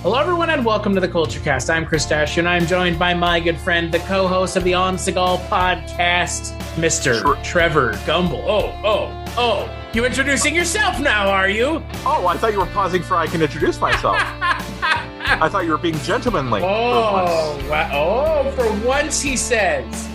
Hello, everyone, and welcome to the Culture Cast. I'm Chris Dash, and I'm joined by my good friend, the co-host of the On Seagal podcast, Mr. Trevor Gumbel. Oh, you introducing yourself now, are you? Oh, I thought you were pausing for I can introduce myself. I thought you were being gentlemanly. Oh, wow. Oh, for once he says.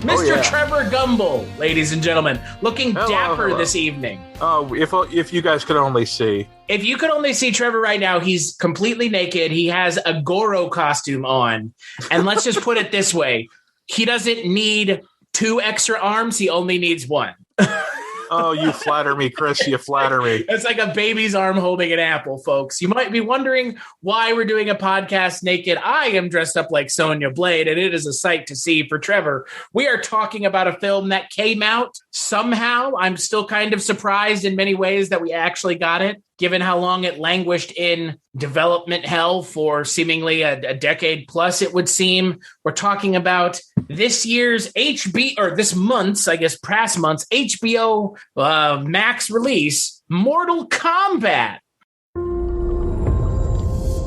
Mr. Trevor Gumbel, ladies and gentlemen, looking dapper this evening. Oh, if you guys could only see. If you could only see Trevor right now, he's completely naked. He has a Goro costume on. And let's just put it this way. He doesn't need 2 extra arms. He only needs 1. Oh, you flatter me, Chris. You flatter me. It's like a baby's arm holding an apple, folks. You might be wondering why we're doing a podcast naked. I am dressed up like Sonya Blade, and it is a sight to see for Trevor. We are talking about a film that came out somehow. I'm still kind of surprised in many ways that we actually got it, given how long it languished in development hell for seemingly a decade plus, it would seem. We're talking about this year's this month's, I guess, past month's HBO Max release, Mortal Kombat.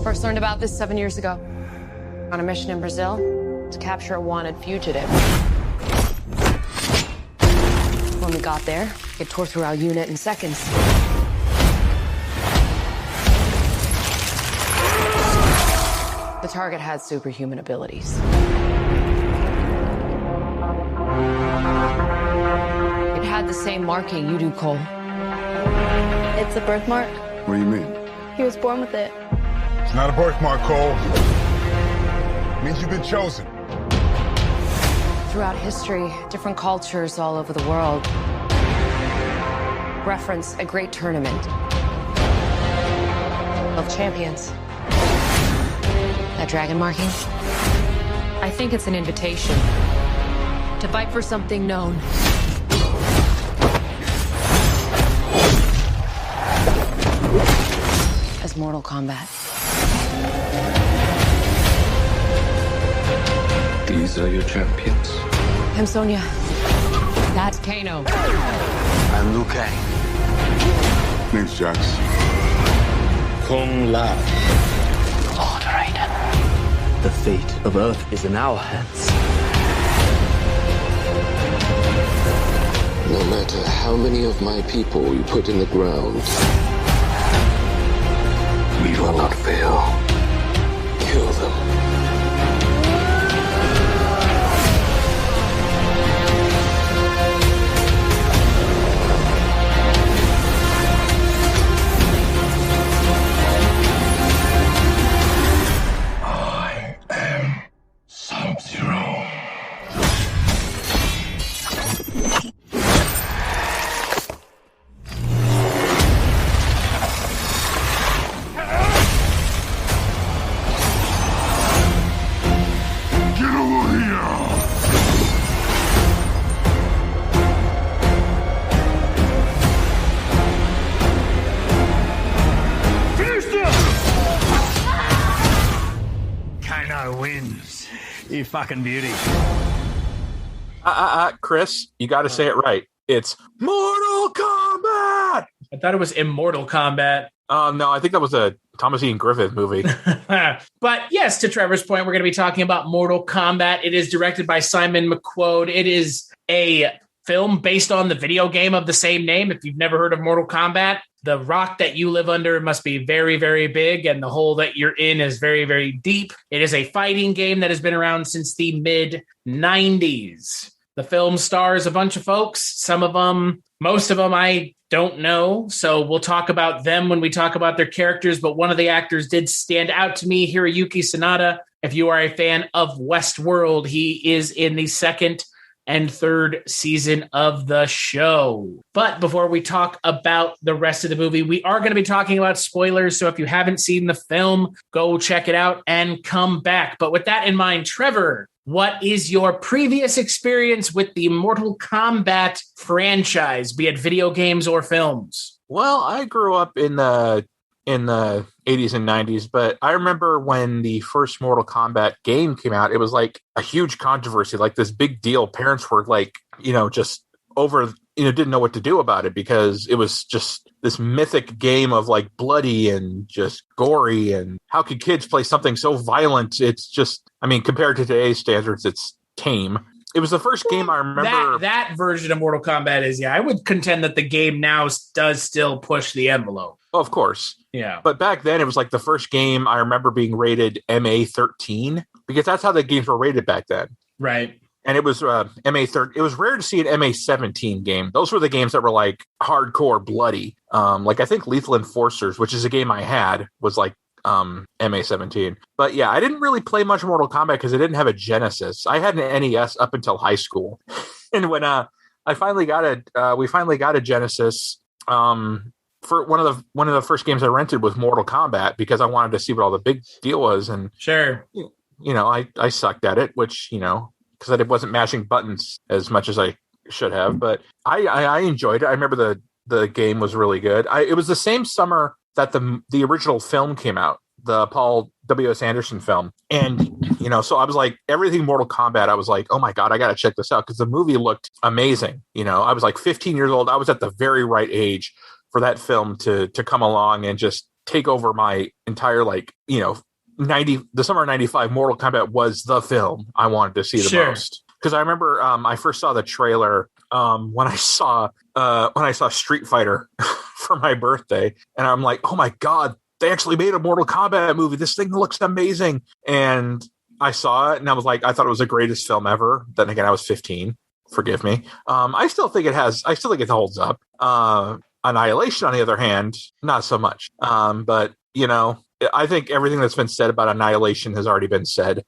First learned about this 7 years ago on a mission in Brazil to capture a wanted fugitive. When we got there, it tore through our unit in seconds. The target had superhuman abilities. It had the same marking you do, Cole. It's a birthmark. What do you mean? He was born with it. It's not a birthmark, Cole. It means you've been chosen. Throughout history, different cultures all over the world reference a great tournament of champions. That dragon marking? I think it's an invitation to fight for something known. As Mortal Kombat. These are your champions. I'm Sonya. That's Kano. I'm Liu Kang. Name's Jax. Kung Lao. Lord Raiden. The fate of Earth is in our hands. No matter how many of my people you put in the ground, we will not fail. Kill them. Wins. You fucking beauty. Chris, you got to say it right. It's Mortal Kombat! I thought it was Immortal Kombat. No, I think that was a Thomas Ian Griffith movie. But yes, to Trevor's point, we're going to be talking about Mortal Kombat. It is directed by Simon McQuoid. It is a film based on the video game of the same name. If you've never heard of Mortal Kombat, the rock that you live under must be very, very big, and the hole that you're in is very, very deep. It is a fighting game that has been around since the mid-90s. The film stars a bunch of folks. Most of them I don't know, so we'll talk about them when we talk about their characters, but one of the actors did stand out to me, Hiroyuki Sanada. If you are a fan of Westworld, he is in the second and third season of the show. But before we talk about the rest of the movie, we are going to be talking about spoilers. So if you haven't seen the film, go check it out and come back. But with that in mind, Trevor, what is your previous experience with the Mortal Kombat franchise, be it video games or films? Well, I grew up in the 80s and 90s, but I remember when the first Mortal Kombat game came out, it was like a huge controversy, like this big deal. Parents were like, just didn't know what to do about it because it was just this mythic game of like bloody and just gory. And how could kids play something so violent? It's just, I mean, compared to today's standards, it's tame. It was the first game I remember. That version of Mortal Kombat is, I would contend that the game now does still push the envelope. Oh, of course. Yeah. But back then, it was like the first game I remember being rated MA-13 because that's how the games were rated back then. Right. And it was MA-13. It was rare to see an MA-17 game. Those were the games that were like hardcore bloody. Like I think Lethal Enforcers, which is a game I had, was like MA-17. But yeah, I didn't really play much Mortal Kombat because I didn't have a Genesis. I had an NES up until high school. And when we finally got a Genesis, for one of the first games I rented was Mortal Kombat because I wanted to see what all the big deal was. And sure, I sucked at it, which, because I wasn't mashing buttons as much as I should have, but I enjoyed it. I remember the game was really good. It was the same summer that the original film came out, the Paul W.S. Anderson film. And, so I was like, everything Mortal Kombat, I was like, oh my God, I got to check this out because the movie looked amazing. I was like 15 years old. I was at the very right age for that film to come along and just take over my entire, the summer of 95, Mortal Kombat was the film I wanted to see the most. Because I remember I first saw the trailer when I saw Street Fighter for my birthday, and I'm like, oh my God, they actually made a Mortal Kombat movie. This thing looks amazing. And I saw it, and I was like, I thought it was the greatest film ever. Then again, I was 15. Forgive me. I still think it holds up. Annihilation, on the other hand, not so much. But I think everything that's been said about Annihilation has already been said.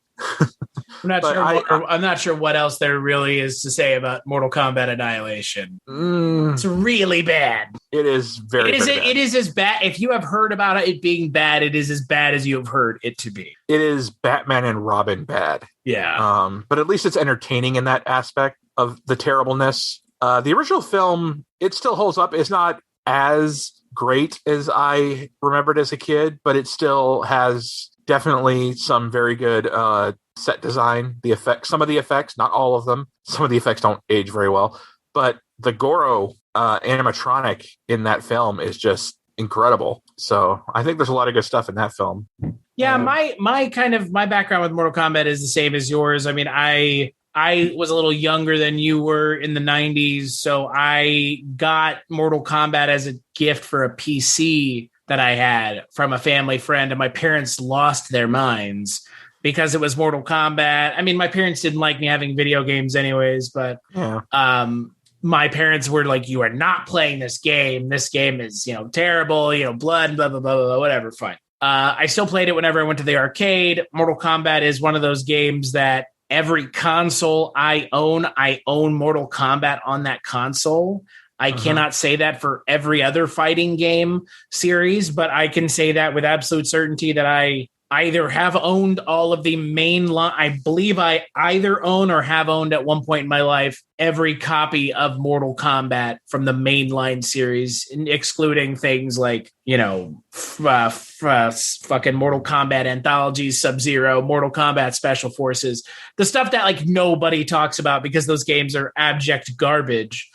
I'm not sure what else there really is to say about Mortal Kombat Annihilation. It's really bad. It is very bad. It is as bad. If you have heard about it being bad, it is as bad as you have heard it to be. It is Batman and Robin bad. Yeah. But at least it's entertaining in that aspect of the terribleness. The original film, it still holds up. It's not as great as I remembered as a kid, but it still has definitely some very good set design. The effects, some of the effects, not all of them. Some of the effects don't age very well, but the Goro animatronic in that film is just incredible. So I think there's a lot of good stuff in that film. Yeah, my background with Mortal Kombat is the same as yours. I mean, I was a little younger than you were in the 90s, so I got Mortal Kombat as a gift for a PC that I had from a family friend, and my parents lost their minds because it was Mortal Kombat. I mean, my parents didn't like me having video games anyways, but my parents were like, you are not playing this game. This game is, terrible, blood, blah, blah, blah, blah, whatever, fine. I still played it whenever I went to the arcade. Mortal Kombat is one of those games that every console I own Mortal Kombat on that console. I cannot say that for every other fighting game series, but I can say that with absolute certainty that I either have owned all of the main line. I believe I either own or have owned at one point in my life every copy of Mortal Kombat from the mainline series, excluding things like, fucking Mortal Kombat anthologies, Sub-Zero, Mortal Kombat Special Forces, the stuff that like nobody talks about because those games are abject garbage.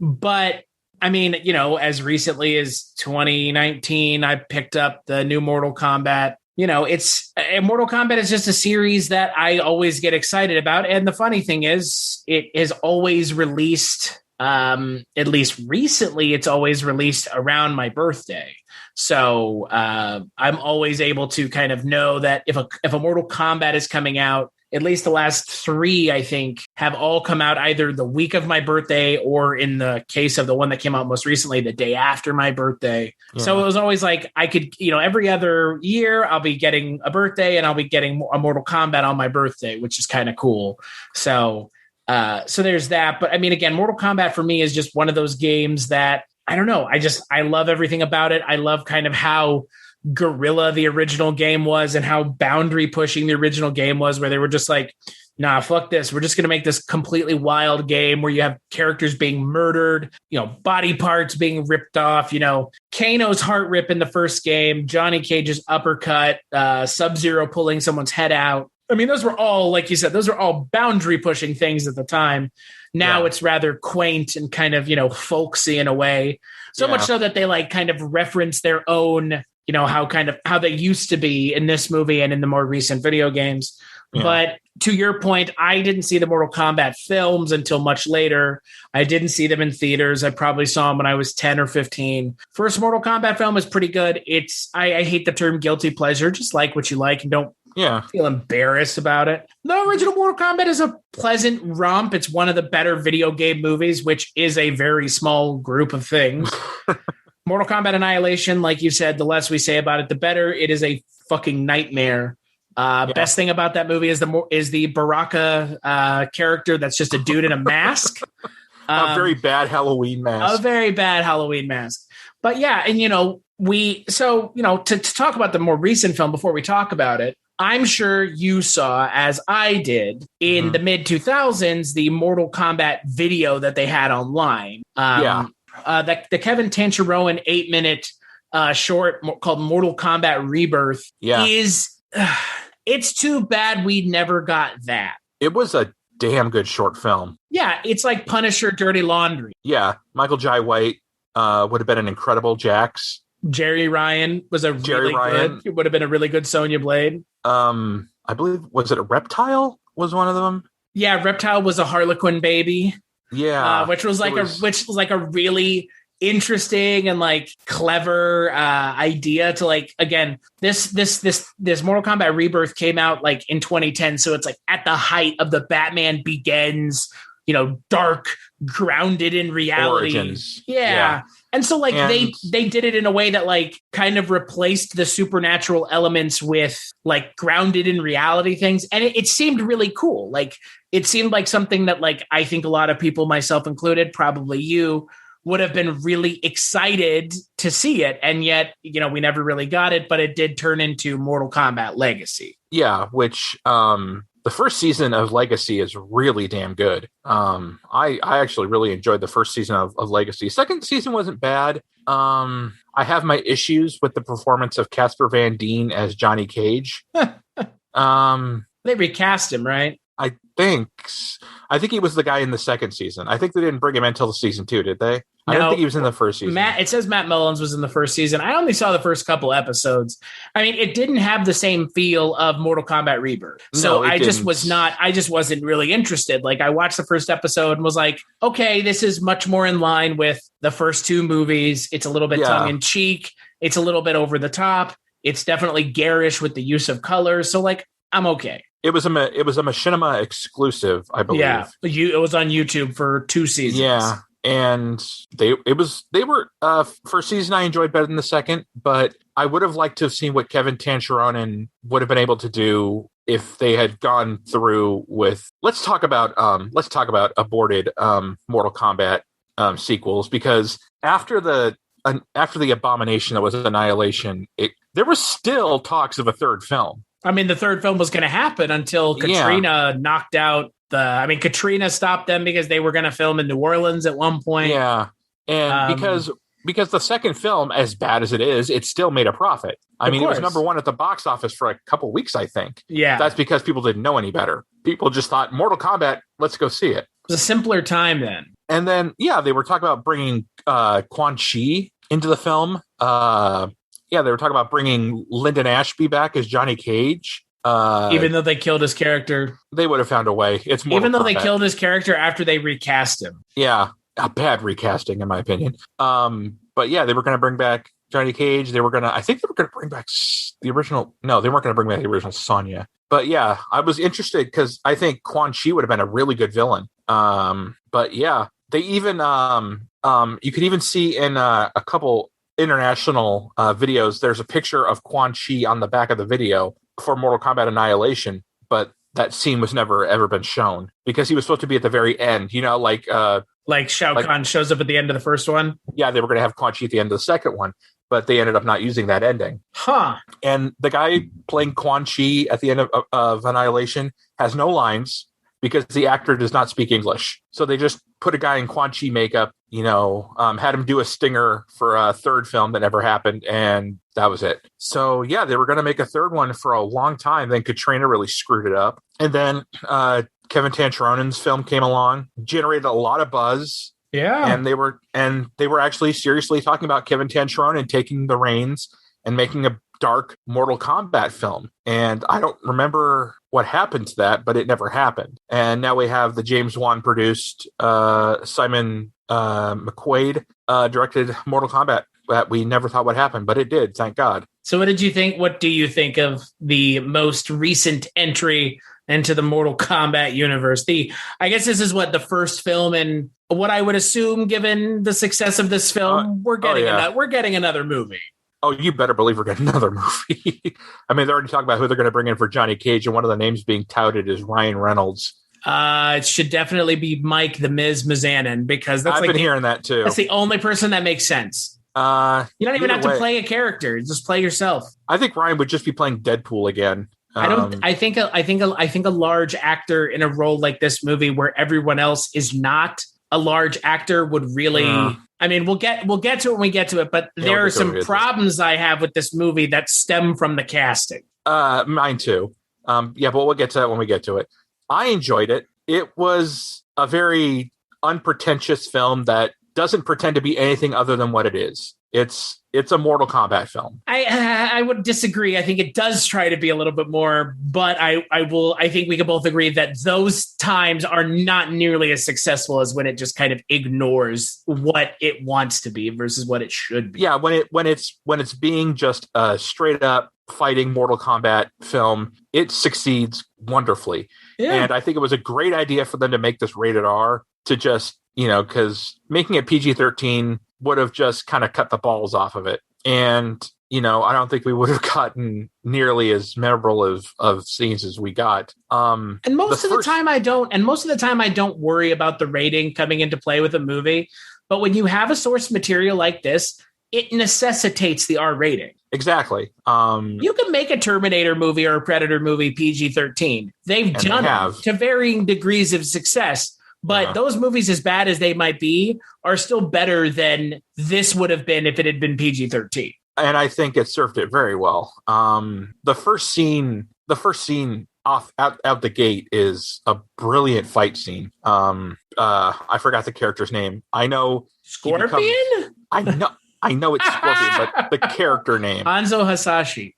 But I mean, as recently as 2019, I picked up the new Mortal Kombat. Mortal Kombat is just a series that I always get excited about. And the funny thing is, it is always released, at least recently, it's always released around my birthday. So I'm always able to kind of know that if a Mortal Kombat is coming out, at least the last 3, I think, have all come out either the week of my birthday or, in the case of the one that came out most recently, the day after my birthday. Yeah. So it was always like I could, every other year I'll be getting a birthday and I'll be getting a Mortal Kombat on my birthday, which is kind of cool. So there's that. But I mean, again, Mortal Kombat for me is just one of those games that, I don't know. I love everything about it. I love kind of how guerrilla the original game was and how boundary pushing the original game was, where they were just like, nah, fuck this. We're just going to make this completely wild game where you have characters being murdered, body parts being ripped off, Kano's heart rip in the first game, Johnny Cage's uppercut, Sub-Zero pulling someone's head out. I mean, those were all, like you said, those are all boundary pushing things at the time. Now it's rather quaint and kind of, folksy in a way. So much so that they like kind of reference their own, how they used to be in this movie and in the more recent video games. Yeah. But to your point, I didn't see the Mortal Kombat films until much later. I didn't see them in theaters. I probably saw them when I was 10 or 15. First Mortal Kombat film is pretty good. I hate the term guilty pleasure. Just like what you like and don't feel embarrassed about it. The original Mortal Kombat is a pleasant romp. It's one of the better video game movies, which is a very small group of things. Mortal Kombat Annihilation, like you said, the less we say about it, the better. It is a fucking nightmare. Best thing about that movie is the Baraka character that's just a dude in a mask. A very bad Halloween mask. A very bad Halloween mask. But yeah, and to talk about the more recent film before we talk about it, I'm sure you saw, as I did, in the mid 2000s, the Mortal Kombat video that they had online. The Kevin Tancharoen 8-minute short called Mortal Kombat Rebirth is. It's too bad we never got that. It was a damn good short film. Yeah, it's like Punisher Dirty Laundry. Yeah, Michael Jai White would have been an incredible Jax. Jerry Ryan was good. It would have been a really good Sonya Blade. I believe, was it a Reptile? Was one of them? Yeah, Reptile was a Harlequin baby. Yeah, which was like a really interesting and like clever idea to like, again, this Mortal Kombat Rebirth came out like in 2010, so it's like at the height of the Batman Begins, dark, grounded in reality origins. Yeah. And so like they did it in a way that like kind of replaced the supernatural elements with like grounded in reality things, and it seemed really cool. Like it seemed like something that like I think a lot of people, myself included, probably you, would have been really excited to see it. And yet, we never really got it, but it did turn into Mortal Kombat Legacy. Yeah, which the first season of Legacy is really damn good. I actually really enjoyed the first season of Legacy. Second season wasn't bad. I have my issues with the performance of Casper Van Dien as Johnny Cage. They recast him, right? I think he was the guy in the second season. I think they didn't bring him in until season 2, did they? I don't think he was in the first season. It says Matt Mullins was in the first season. I only saw the first couple episodes. I mean, it didn't have the same feel of Mortal Kombat Rebirth. So I just wasn't really interested. Like I watched the first episode and was like, okay, this is much more in line with the first two movies. It's a little bit tongue in cheek. It's a little bit over the top. It's definitely garish with the use of colors. So like, I'm okay. It was a Machinima exclusive, I believe. Yeah, it was on YouTube for 2 seasons. Yeah, and first season I enjoyed better than the second, but I would have liked to have seen what Kevin Tancharoen would have been able to do if they had gone through with. Let's talk about aborted Mortal Kombat sequels, because after the abomination that was Annihilation, there was still talks of a third film. I mean, the third film was going to happen until Katrina knocked out Katrina stopped them because they were going to film in New Orleans at one point. Yeah. And because the second film, as bad as it is, it still made a profit. I mean, it was number 1 at the box office for a couple weeks, I think. Yeah. That's because people didn't know any better. People just thought, Mortal Kombat, let's go see it. It was a simpler time then. And then, they were talking about bringing Quan Chi into the film. They were talking about bringing Lyndon Ashby back as Johnny Cage. Even though they killed his character. They would have found a way. It's Mortal Even though Kombat. they killed his character after they recast him. Yeah, a bad recasting, in my opinion. But yeah, they were going to bring back Johnny Cage. I think they were going to bring back the original. No, they weren't going to bring back the original Sonya. But yeah, I was interested because I think Quan Chi would have been a really good villain. But yeah, they even, you could even see in a couple international videos, there's a picture of Quan Chi on the back of the video for Mortal Kombat Annihilation, but that scene was never ever been shown because he was supposed to be at the very end, like Shao Kahn shows up at the end of the first one. Yeah, they were going to have Quan Chi at the end of the second one, but they ended up not using that ending. And the guy playing Quan Chi at the end of Annihilation has no lines because the actor does not speak English. So they just put a guy in Quan Chi makeup, had him do a stinger for a third film that never happened, and that was it. So yeah, they were going to make a third one for a long time. Then Katrina really screwed it up, and then Kevin Tancharonen's film came along, generated a lot of buzz. Yeah, and they were actually seriously talking about Kevin Tancharonen taking the reins and making a dark Mortal Kombat film. And I don't remember what happened to that, but it never happened. And now we have the James Wan produced Simon McQuaid directed Mortal Kombat that we never thought would happen, but it did, thank God. So what did you think? What do you think of the most recent entry into the Mortal Kombat universe? I guess this is the first film in what I would assume, given the success of this film, we're getting another movie. Oh, you better believe we're getting another movie. I mean, they're already talking about who they're going to bring in for Johnny Cage, and one of the names being touted is Ryan Reynolds. It should definitely be Mike the Miz Mizanin, because I've been hearing that too. That's the only person that makes sense. You don't even have to play a character; just play yourself. I think Ryan would just be playing Deadpool again. I think a large actor in a role like this movie, where everyone else is not a large actor, would really. I mean, we'll get to it when we get to it, but there are some problems I have with this movie that stem from the casting. Mine too. But we'll get to that when we get to it. I enjoyed it. It was a very unpretentious film that doesn't pretend to be anything other than what it is. It's a Mortal Kombat film. I would disagree. I think it does try to be a little bit more, but I think we can both agree that those times are not nearly as successful as when it just kind of ignores what it wants to be versus what it should be. Yeah, when it's being just a straight up fighting Mortal Kombat film, it succeeds wonderfully. Yeah. And I think it was a great idea for them to make this rated R, to just, because making it PG-13 would have just kind of cut the balls off of it. And, I don't think we would have gotten nearly as memorable of scenes as we got. And most of the time I don't worry about the rating coming into play with a movie. But when you have a source material like this, it necessitates the R rating. Exactly. You can make a Terminator movie or a Predator movie PG-13. They've done it to varying degrees of success. But those movies, as bad as they might be, are still better than this would have been if it had been PG-13. And I think it served it very well. The first scene out the gate is a brilliant fight scene. I forgot the character's name. I know Scorpion. I know it's Scorpion, but the character name Hanzo Hasashi.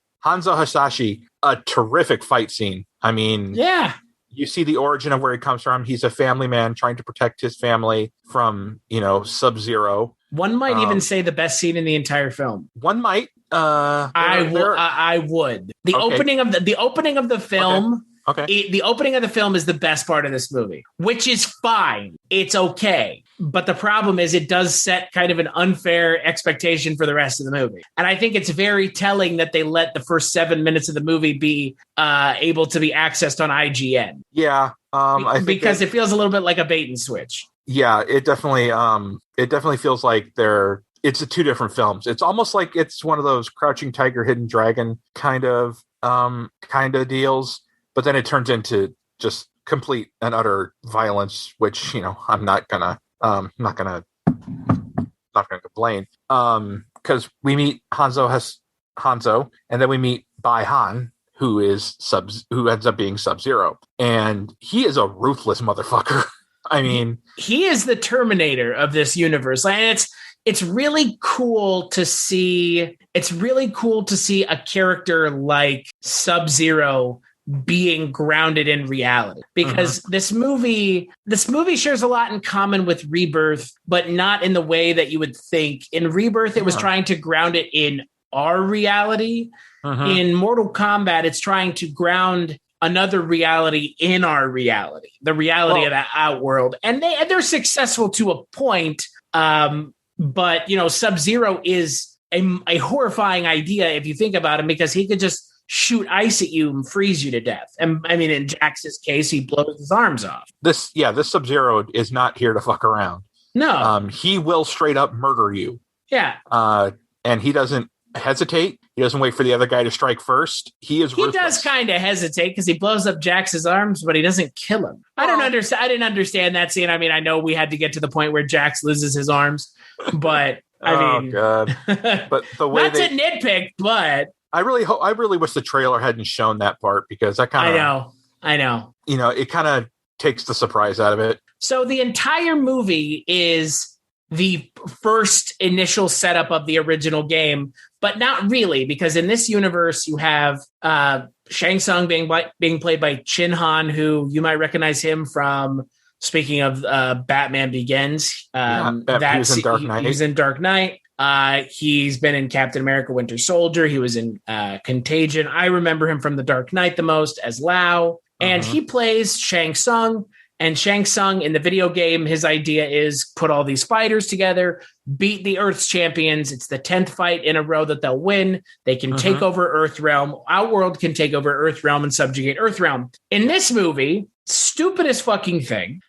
A terrific fight scene. I mean, yeah. You see the origin of where he comes from. He's a family man trying to protect his family from, Sub-Zero. One might even say the best scene in the entire film. One might. I would. The opening of the film. Okay. The opening of the film is the best part of this movie, which is fine. It's okay. But the problem is it does set kind of an unfair expectation for the rest of the movie. And I think it's very telling that they let the first 7 minutes of the movie be able to be accessed on IGN. Yeah. I think because it feels a little bit like a bait and switch. Yeah, it definitely feels like it's two different films. It's almost like it's one of those Crouching Tiger, Hidden Dragon kind of deals. But then it turns into just complete and utter violence, which, I'm not gonna complain. Because we meet Hanzo, and then we meet Bai Han, who ends up being Sub-Zero, and he is a ruthless motherfucker. I mean, he is the Terminator of this universe, and it's really cool to see. It's really cool to see a character like Sub-Zero being grounded in reality, because this movie shares a lot in common with Rebirth, but not in the way that you would think. In Rebirth, it was trying to ground it in our reality. In Mortal Kombat, it's trying to ground another reality in our reality, the reality of that outworld. And they're successful to a point. But Sub-Zero is a horrifying idea if you think about him, because he could just shoot ice at you and freeze you to death. And I mean, in Jax's case, he blows his arms off. This Sub-Zero is not here to fuck around. No. He will straight up murder you. Yeah. And he doesn't hesitate. He doesn't wait for the other guy to strike first. He does kind of hesitate because he blows up Jax's arms, but he doesn't kill him. I didn't understand that scene. I mean, I know we had to get to the point where Jax loses his arms, but I mean, God. But the way not to nitpick, but I really wish the trailer hadn't shown that part, because that kind of I know. It kind of takes the surprise out of it. So the entire movie is the first initial setup of the original game, but not really, because in this universe you have Shang Tsung being played by Chin Han, who you might recognize him from, speaking of Batman Begins. He was in Dark Knight. He's in Dark Knight. He's been in Captain America Winter Soldier. He was in Contagion. I remember him from The Dark Knight the most as Lao. And he plays Shang Tsung. And Shang Tsung in the video game, his idea is put all these fighters together, beat the Earth's champions. It's the 10th fight in a row that they'll win. They can take over Earthrealm. Outworld can take over Earthrealm and subjugate Earthrealm. In this movie, stupidest fucking thing,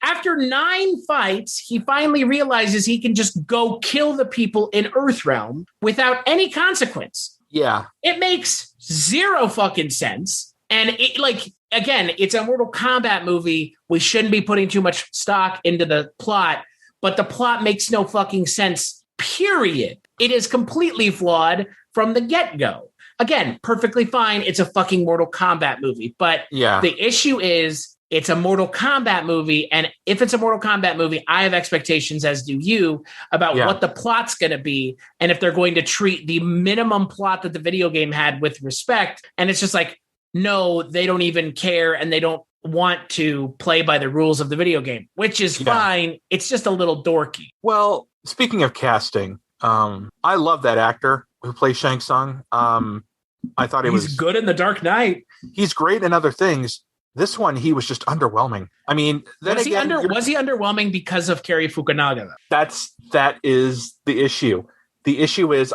after 9 fights, he finally realizes he can just go kill the people in Earthrealm without any consequence. Yeah. It makes zero fucking sense. And it's a Mortal Kombat movie. We shouldn't be putting too much stock into the plot, but the plot makes no fucking sense, period. It is completely flawed from the get-go. Again, perfectly fine. It's a fucking Mortal Kombat movie. But the issue is it's a Mortal Kombat movie. And if it's a Mortal Kombat movie, I have expectations, as do you, about what the plot's going to be. And if they're going to treat the minimum plot that the video game had with respect. And it's just like, no, they don't even care, and they don't want to play by the rules of the video game, which is fine. It's just a little dorky. Well, speaking of casting, I love that actor who plays Shang Tsung. I thought he's good in The Dark Knight. He's great in other things. This one, he was just underwhelming. I mean, was he underwhelming because of Cary Fukunaga, though? That is the issue. The issue is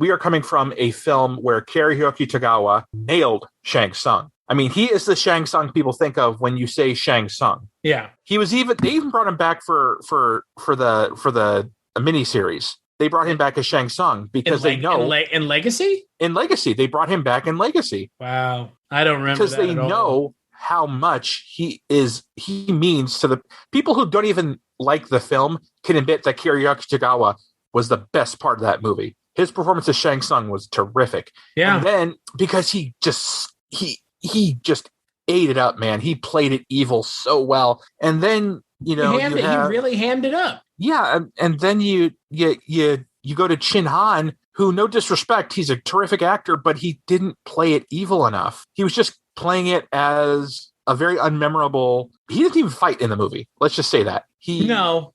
we are coming from a film where Cary-Hiroki Tagawa nailed Shang Tsung. I mean, he is the Shang Tsung people think of when you say Shang Tsung. Yeah. They even brought him back for the miniseries. They brought him back as Shang Tsung because they know in Legacy? In Legacy, they brought him back in Legacy. Wow. I don't remember because they know how much he means to the people who don't even like the film can admit that Cary-Hiroki Tagawa was the best part of that movie. His performance as Shang Tsung was terrific. Yeah. And then because he just ate it up, man. He played it evil so well. And then, he really hammed it up. Yeah. And then you go to Chin Han, who, no disrespect, he's a terrific actor, but he didn't play it evil enough. He was just playing it as a very unmemorable. He didn't even fight in the movie. Let's just say that. Look.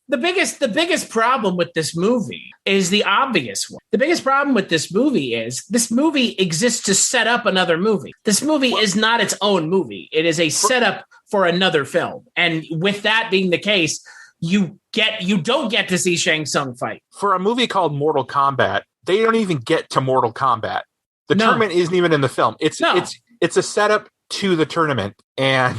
The biggest problem with this movie is the obvious one. The biggest problem with this movie is this movie exists to set up another movie. This movie is not its own movie. It is a setup for another film. And with that being the case, you don't get to see Shang Tsung fight. For a movie called Mortal Kombat, they don't even get to Mortal Kombat. The tournament isn't even in the film. It's a setup to the tournament. And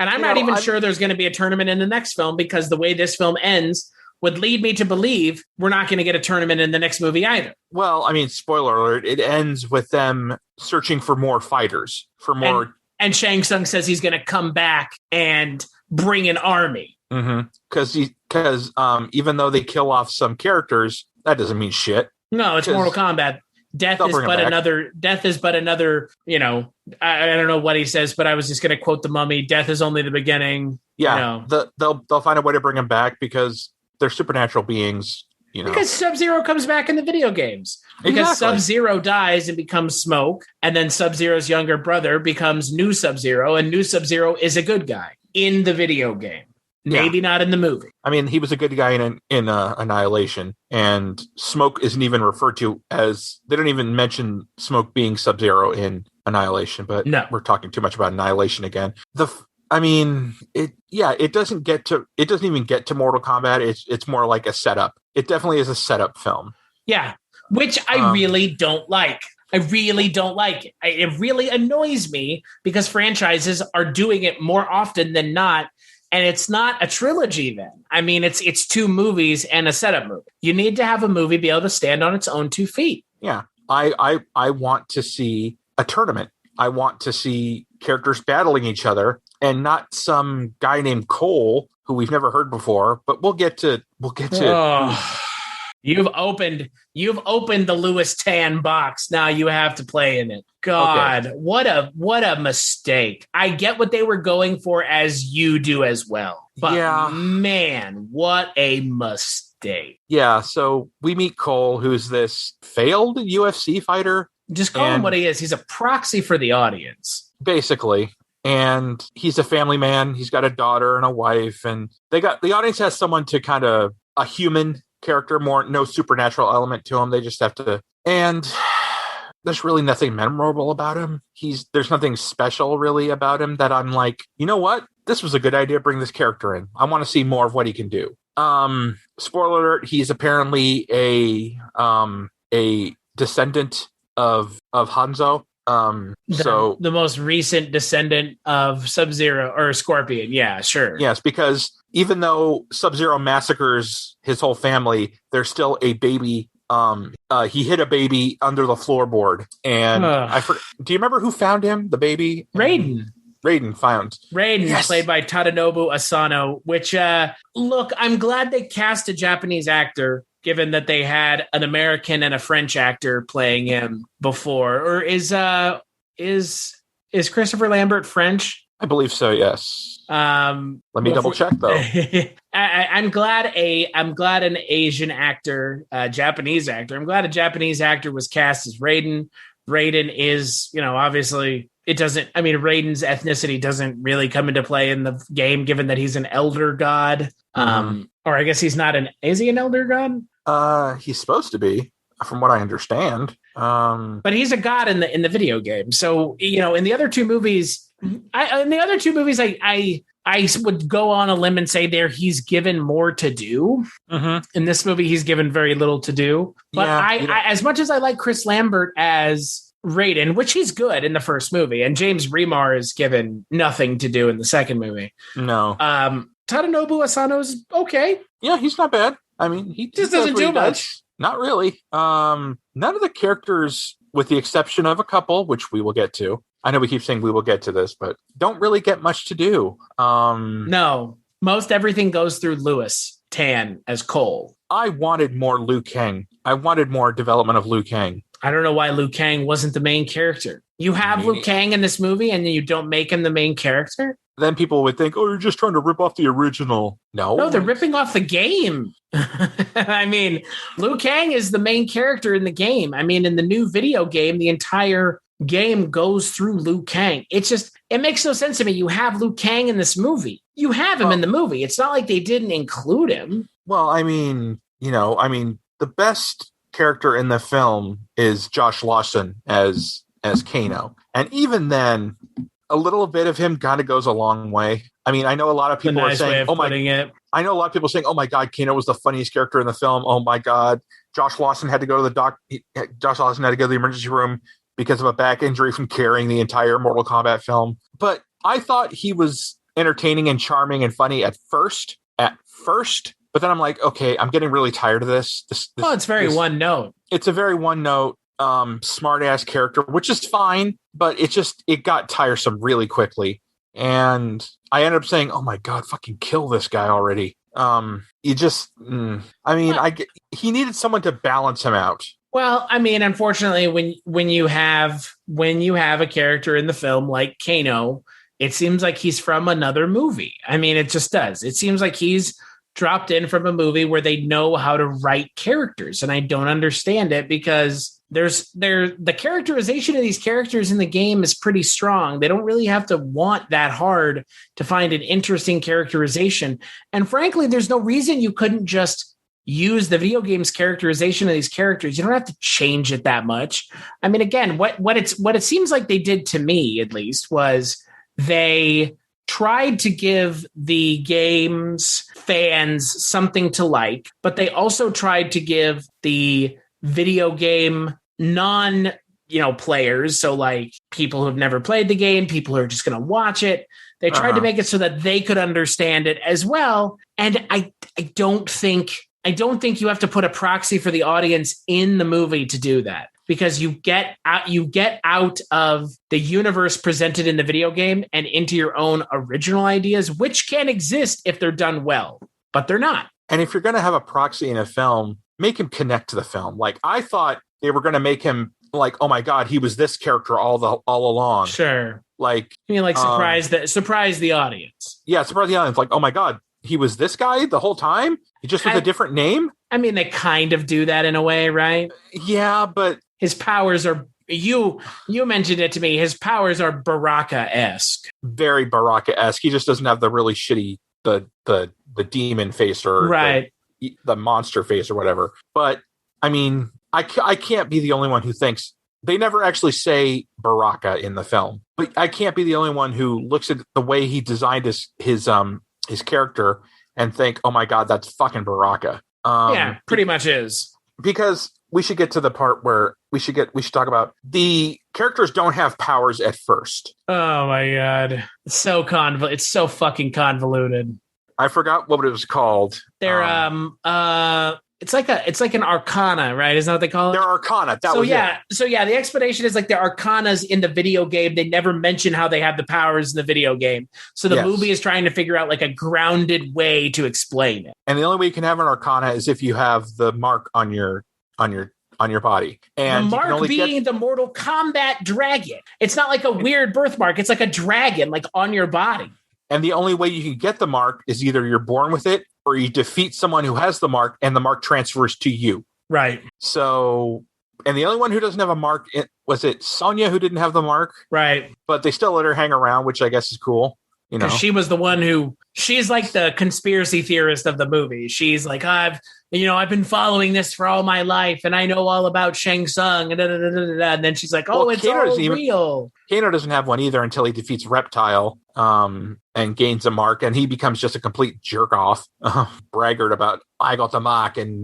I'm not even sure there's going to be a tournament in the next film, because the way this film ends would lead me to believe we're not going to get a tournament in the next movie either. Well, I mean, spoiler alert, it ends with them searching for more fighters, for more. And Shang Tsung says he's going to come back and bring an army. Because even though they kill off some characters, that doesn't mean shit. No, it's Mortal Kombat. Death is but another. I don't know what he says, but I was just going to quote the Mummy. Death is only the beginning. Yeah, they'll find a way to bring him back because they're supernatural beings. Because Sub-Zero comes back in the video games. Because Sub-Zero dies and becomes Smoke, and then Sub-Zero's younger brother becomes New Sub-Zero, and New Sub-Zero is a good guy in the video game. Maybe not in the movie. I mean, he was a good guy in Annihilation, and Smoke isn't even referred to as. They don't even mention Smoke being Sub-Zero in Annihilation. But we're talking too much about Annihilation again. It doesn't even get to Mortal Kombat. It's more like a setup. It definitely is a setup film. Yeah, which I really don't like. I really don't like it. It really annoys me because franchises are doing it more often than not. And it's not a trilogy then. I mean, it's 2 movies and a setup movie. You need to have a movie be able to stand on its own 2 feet. Yeah. I want to see a tournament. I want to see characters battling each other and not some guy named Cole who we've never heard before, but we'll get to. Oh, you've opened the Louis Tan box. Now you have to play in it. God, okay. What a mistake. I get what they were going for, as you do as well. But yeah, man, what a mistake. Yeah, so we meet Cole, who's this failed UFC fighter. Just call him what he is. He's a proxy for the audience. Basically. And he's a family man. He's got a daughter and a wife, and the audience has someone to kind of a human character, no supernatural element to him. They just have to, and there's really nothing memorable about him. There's nothing special really about him that I'm like, you know what? This was a good idea. Bring this character in. I want to see more of what he can do. Spoiler alert, he's apparently a descendant of Hanzo. The most recent descendant of Sub-Zero or Scorpion. Yeah, sure. Yes, because even though Sub-Zero massacres his whole family, there's still a baby. He hit a baby under the floorboard, and do you remember who found him? The baby, Raiden. Raiden, yes. Played by Tadanobu Asano. Which, look, I'm glad they cast a Japanese actor, given that they had an American and a French actor playing him before. Or is Christopher Lambert French? I believe so, yes. Let me double check though. I'm glad an Asian actor, Japanese actor. I'm glad a Japanese actor was cast as Raiden. Raiden is, obviously Raiden's ethnicity doesn't really come into play in the game, given that he's an elder god. Or I guess he's not is he an elder god? He's supposed to be, from what I understand. But he's a god in the video game. So, in the other 2 movies, I would go on a limb and say he's given more to do. In this movie, he's given very little to do. But I as much as I like Chris Lambert as Raiden, which he's good in the first movie, and James Remar is given nothing to do in the second movie. No. Tadanobu Asano's okay. Yeah, he's not bad. I mean, he just doesn't do much. Not really. None of the characters, with the exception of a couple, which we will get to. I know we keep saying we will get to this, but don't really get much to do. No, most everything goes through Louis Tan as Cole. I wanted more Liu Kang. I wanted more development of Liu Kang. I don't know why Liu Kang wasn't the main character. You have Liu Kang in this movie and you don't make him the main character? Then people would think, oh, you're just trying to rip off the original. No, they're ripping off the game. I mean, Liu Kang is the main character in the game. I mean, in the new video game, the entire game goes through Liu Kang. It makes no sense to me. You have Liu Kang in this movie. You have him in the movie. It's not like they didn't include him. Well, I mean, the best character in the film is Josh Lawson as Kano. And even then, a little bit of him kind of goes a long way. I mean, I know a lot of people are saying, I know a lot of people saying, oh my God, Kano was the funniest character in the film. Oh my God. Josh Lawson had to go to the emergency room because of a back injury from carrying the entire Mortal Kombat film. But I thought he was entertaining and charming and funny at first. But then I'm like, okay, I'm getting really tired of this. It's very one note. It's a very one note, smart ass character, which is fine, but it got tiresome really quickly. And I ended up saying, oh my God, fucking kill this guy already. He needed someone to balance him out. Well, I mean, unfortunately, when you have a character in the film like Kano, it seems like he's from another movie. I mean, it just does. It seems like he's dropped in from a movie where they know how to write characters, and I don't understand it because the characterization of these characters in the game is pretty strong. They don't really have to want that hard to find an interesting characterization. And frankly, there's no reason you couldn't just use the video game's characterization of these characters. You don't have to change it that much. I mean, again, what it seems like they did to me, at least, was they tried to give the game's fans something to like, but they also tried to give the video game players, so like people who've never played the game, people who are just going to watch it, They tried to make it so that they could understand it as well. And I don't think you have to put a proxy for the audience in the movie to do that, because you get out of the universe presented in the video game and into your own original ideas, which can exist if they're done well, but they're not. And if you're going to have a proxy in a film, make him connect to the film. Like, I thought they were going to make him like, oh my God, he was this character all along. Sure. Like, you mean like surprise the audience. Yeah, surprise the audience. Like, oh my God, he was this guy the whole time? He just with a different name? I mean, they kind of do that in a way, right? Yeah, but his powers are, you mentioned it to me, his powers are Baraka-esque. Very Baraka-esque. He just doesn't have the really shitty, the demon face or the monster face or whatever. But, I mean, I can't be the only one who thinks, they never actually say Baraka in the film, but I can't be the only one who looks at the way he designed his character and think, oh my God, that's fucking Baraka. Yeah, pretty much is. Because we should get to the part where we should talk about the characters don't have powers at first. Oh my God. It's so it's so fucking convoluted. I forgot what it was called. They're it's like an arcana, right? Isn't that what they call it? They're arcana. So the explanation is like the arcanas in the video game. They never mention how they have the powers in the video game. So the movie is trying to figure out like a grounded way to explain it. And the only way you can have an arcana is if you have the mark on your body. And the mark being the Mortal Kombat dragon. It's not like a weird birthmark. It's like a dragon, like on your body. And the only way you can get the mark is either you're born with it or you defeat someone who has the mark and the mark transfers to you. Right. So, and the only one who doesn't have a mark, was it Sonya who didn't have the mark? Right. But they still let her hang around, which I guess is cool. You know, she was the one she's like the conspiracy theorist of the movie. She's like, I've been following this for all my life and I know all about Shang Tsung. And then she's like, it's all real. Kano doesn't have one either until he defeats Reptile and gains a mark. And he becomes just a complete jerk off, braggart about, I got the mark and,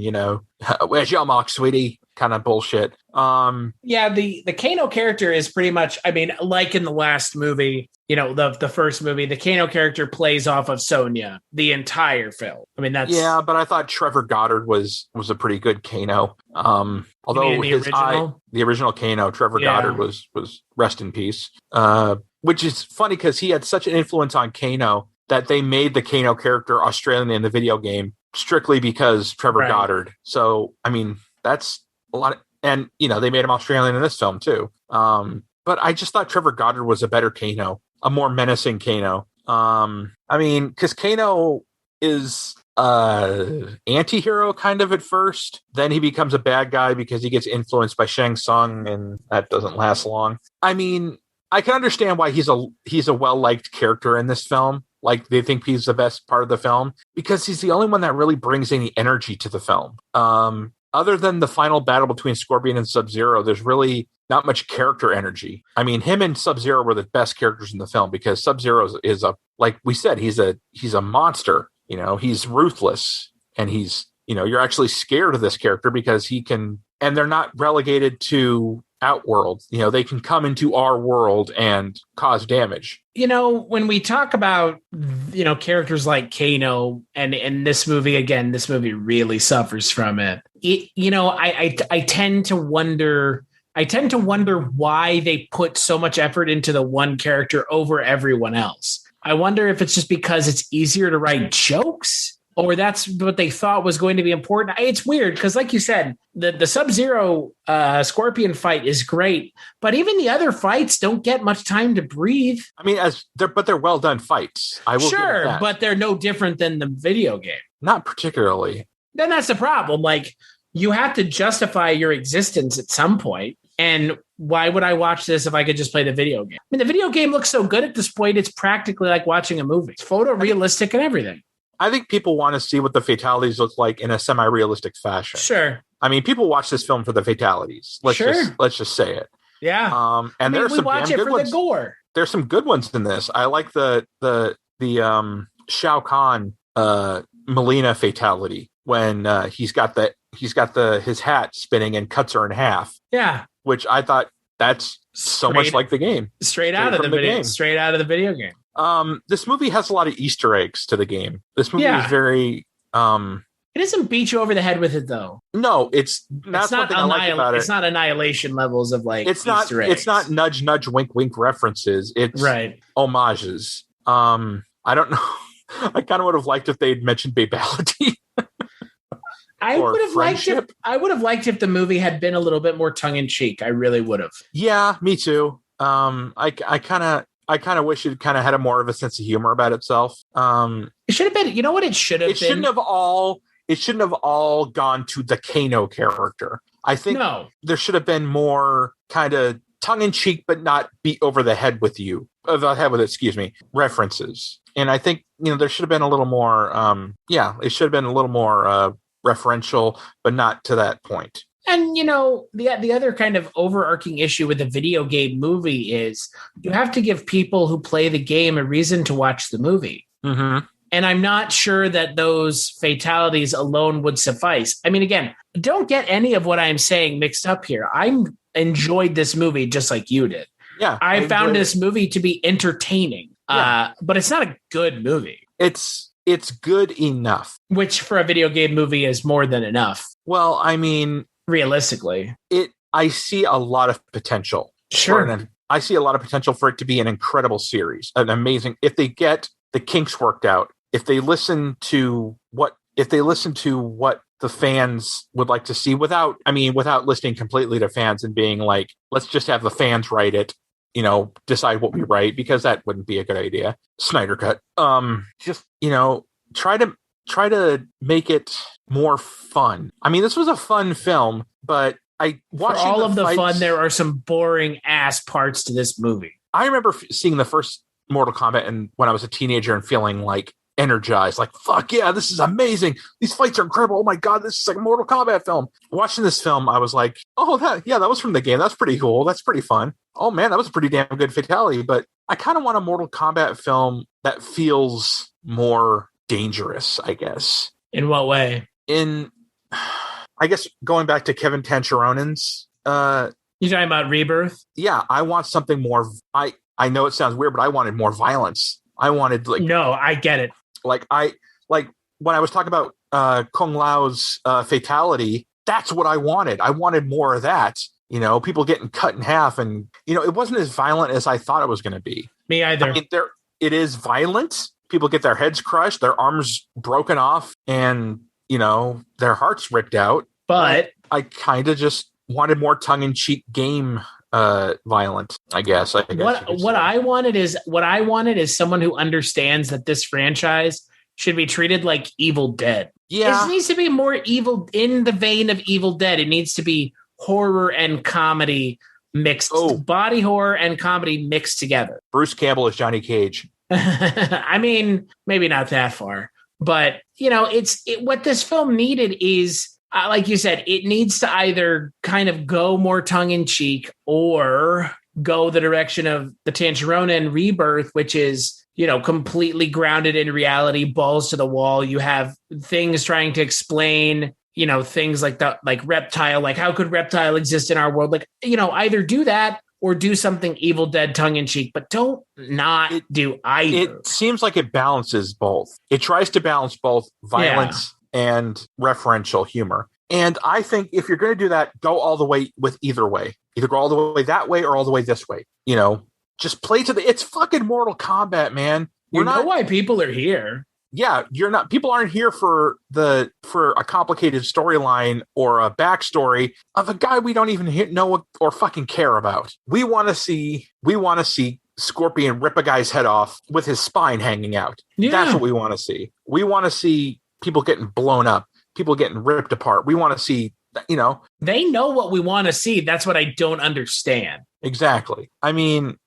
where's your mark, sweetie? Kind of bullshit. The Kano character is pretty much, I mean, like in the last movie, the first movie, the Kano character plays off of Sonya the entire film. I mean, that's... Yeah, but I thought Trevor Goddard was a pretty good Kano. Although the original Kano, Trevor Goddard was rest in peace. Which is funny because he had such an influence on Kano that they made the Kano character Australian in the video game strictly because Trevor Goddard. So, I mean, that's a lot. And, they made him Australian in this film too. But I just thought Trevor Goddard was a better Kano, a more menacing Kano. I mean, because Kano is anti-hero kind of at first. Then he becomes a bad guy because he gets influenced by Shang Tsung, and that doesn't last long. I mean, I can understand why he's a well-liked character in this film. Like, they think he's the best part of the film because he's the only one that really brings any energy to the film. Other than the final battle between Scorpion and Sub-Zero, there's really not much character energy. I mean, him and Sub-Zero were the best characters in the film because Sub-Zero is like we said, he's a monster. He's ruthless, and he's, you're actually scared of this character because he can, and they're not relegated to Outworld. They can come into our world and cause damage. When we talk about, characters like Kano and this movie really suffers from it. I tend to wonder why they put so much effort into the one character over everyone else. I wonder if it's just because it's easier to write jokes, or that's what they thought was going to be important. It's weird because, like you said, the Sub-Zero Scorpion fight is great, but even the other fights don't get much time to breathe. I mean, they're well done fights. I will sure, that. But they're no different than the video game. Not particularly. Then that's the problem. Like, you have to justify your existence at some point. And why would I watch this if I could just play the video game? I mean, the video game looks so good at this point, it's practically like watching a movie. It's photorealistic and everything. I think people want to see what the fatalities look like in a semi-realistic fashion. Sure. I mean, people watch this film for the fatalities. Let's just say it. Yeah. And there's some watch damn it good for ones. The gore. There's some good ones in this. I like the Shao Kahn Melina fatality when he's got his hat spinning and cuts her in half. Yeah. Which I thought that's so much like the game. Straight out of the video game. This movie has a lot of Easter eggs to the game. This movie is very. It doesn't beat you over the head with it, though. No, it's not something I like about it. It's not Annihilation levels of like it's Easter eggs. It's not nudge, nudge, wink, wink references. It's homages. I don't know. I kind of would have liked if they'd mentioned babality. I would have liked if the movie had been a little bit more tongue in cheek. I really would have. Yeah, me too. I kind of wish it kind of had a more of a sense of humor about itself. It should have been. You know what? It should have. It shouldn't have all gone to the Kano character. I think there should have been more kind of tongue in cheek, but not beat over the head with references. And I think, there should have been a little more, it should have been a little more referential, but not to that point. And, the other kind of overarching issue with a video game movie is you have to give people who play the game a reason to watch the movie. Mm-hmm. And I'm not sure that those fatalities alone would suffice. I mean, again, don't get any of what I'm saying mixed up here. I enjoyed this movie just like you did. Yeah, I found this movie to be entertaining, but it's not a good movie. It's good enough. Which for a video game movie is more than enough. Well, I mean, realistically, I see a lot of potential. Sure. I see a lot of potential for it to be an incredible series, an amazing, if they get the kinks worked out. If they listen to what the fans would like to see without listening completely to fans and being like, let's just have the fans write it, decide what we write, because that wouldn't be a good idea. Snyder cut. Just, try to make it more fun. I mean, this was a fun film, but for all of the fun, there are some boring ass parts to this movie. I remember seeing the first Mortal Kombat and when I was a teenager and feeling like energized, like, fuck yeah, this is amazing, these fights are incredible, oh my god, this is like a Mortal Kombat film. Watching this film, I was like, oh, that was from the game, that's pretty cool, that's pretty fun, oh man, that was a pretty damn good fatality. But I kind of want a Mortal Kombat film that feels more dangerous, I guess. In what way? I guess going back to Kevin Tancharonen's you talking about Rebirth? Yeah, I want something more. I know it sounds weird, but I wanted more violence. I wanted no, I get it. When I was talking about Kung Lao's fatality, that's what I wanted. I wanted more of that. People getting cut in half, and it wasn't as violent as I thought it was going to be. Me either. I mean, it is violent. People get their heads crushed, their arms broken off, and their hearts ripped out. But I kind of just wanted more tongue-in-cheek game violent, I guess. What I wanted is someone who understands that this franchise should be treated like Evil Dead. Yeah. This needs to be more evil, in the vein of Evil Dead. It needs to be horror and comedy mixed, body horror and comedy mixed together. Bruce Campbell is Johnny Cage. I mean, maybe not that far, but what this film needed is, like you said, it needs to either kind of go more tongue in cheek or go the direction of the Tancharonen Rebirth, which is, completely grounded in reality, balls to the wall. You have things trying to explain, things like that, like Reptile, like how could Reptile exist in our world? Like, either do that or do something Evil Dead tongue in cheek, but don't do either. It seems like it balances both. It tries to balance both violence and referential humor. And I think if you're going to do that, go all the way with either way. Either go all the way that way or all the way this way. Just play it's fucking Mortal Kombat, man. You know why people are here. Yeah, people aren't here for a complicated storyline or a backstory of a guy we don't even know or fucking care about. We want to see Scorpion rip a guy's head off with his spine hanging out. Yeah. That's what we want to see. We want to see people getting blown up, people getting ripped apart. We want to see, They know what we want to see. That's what I don't understand. Exactly. I mean,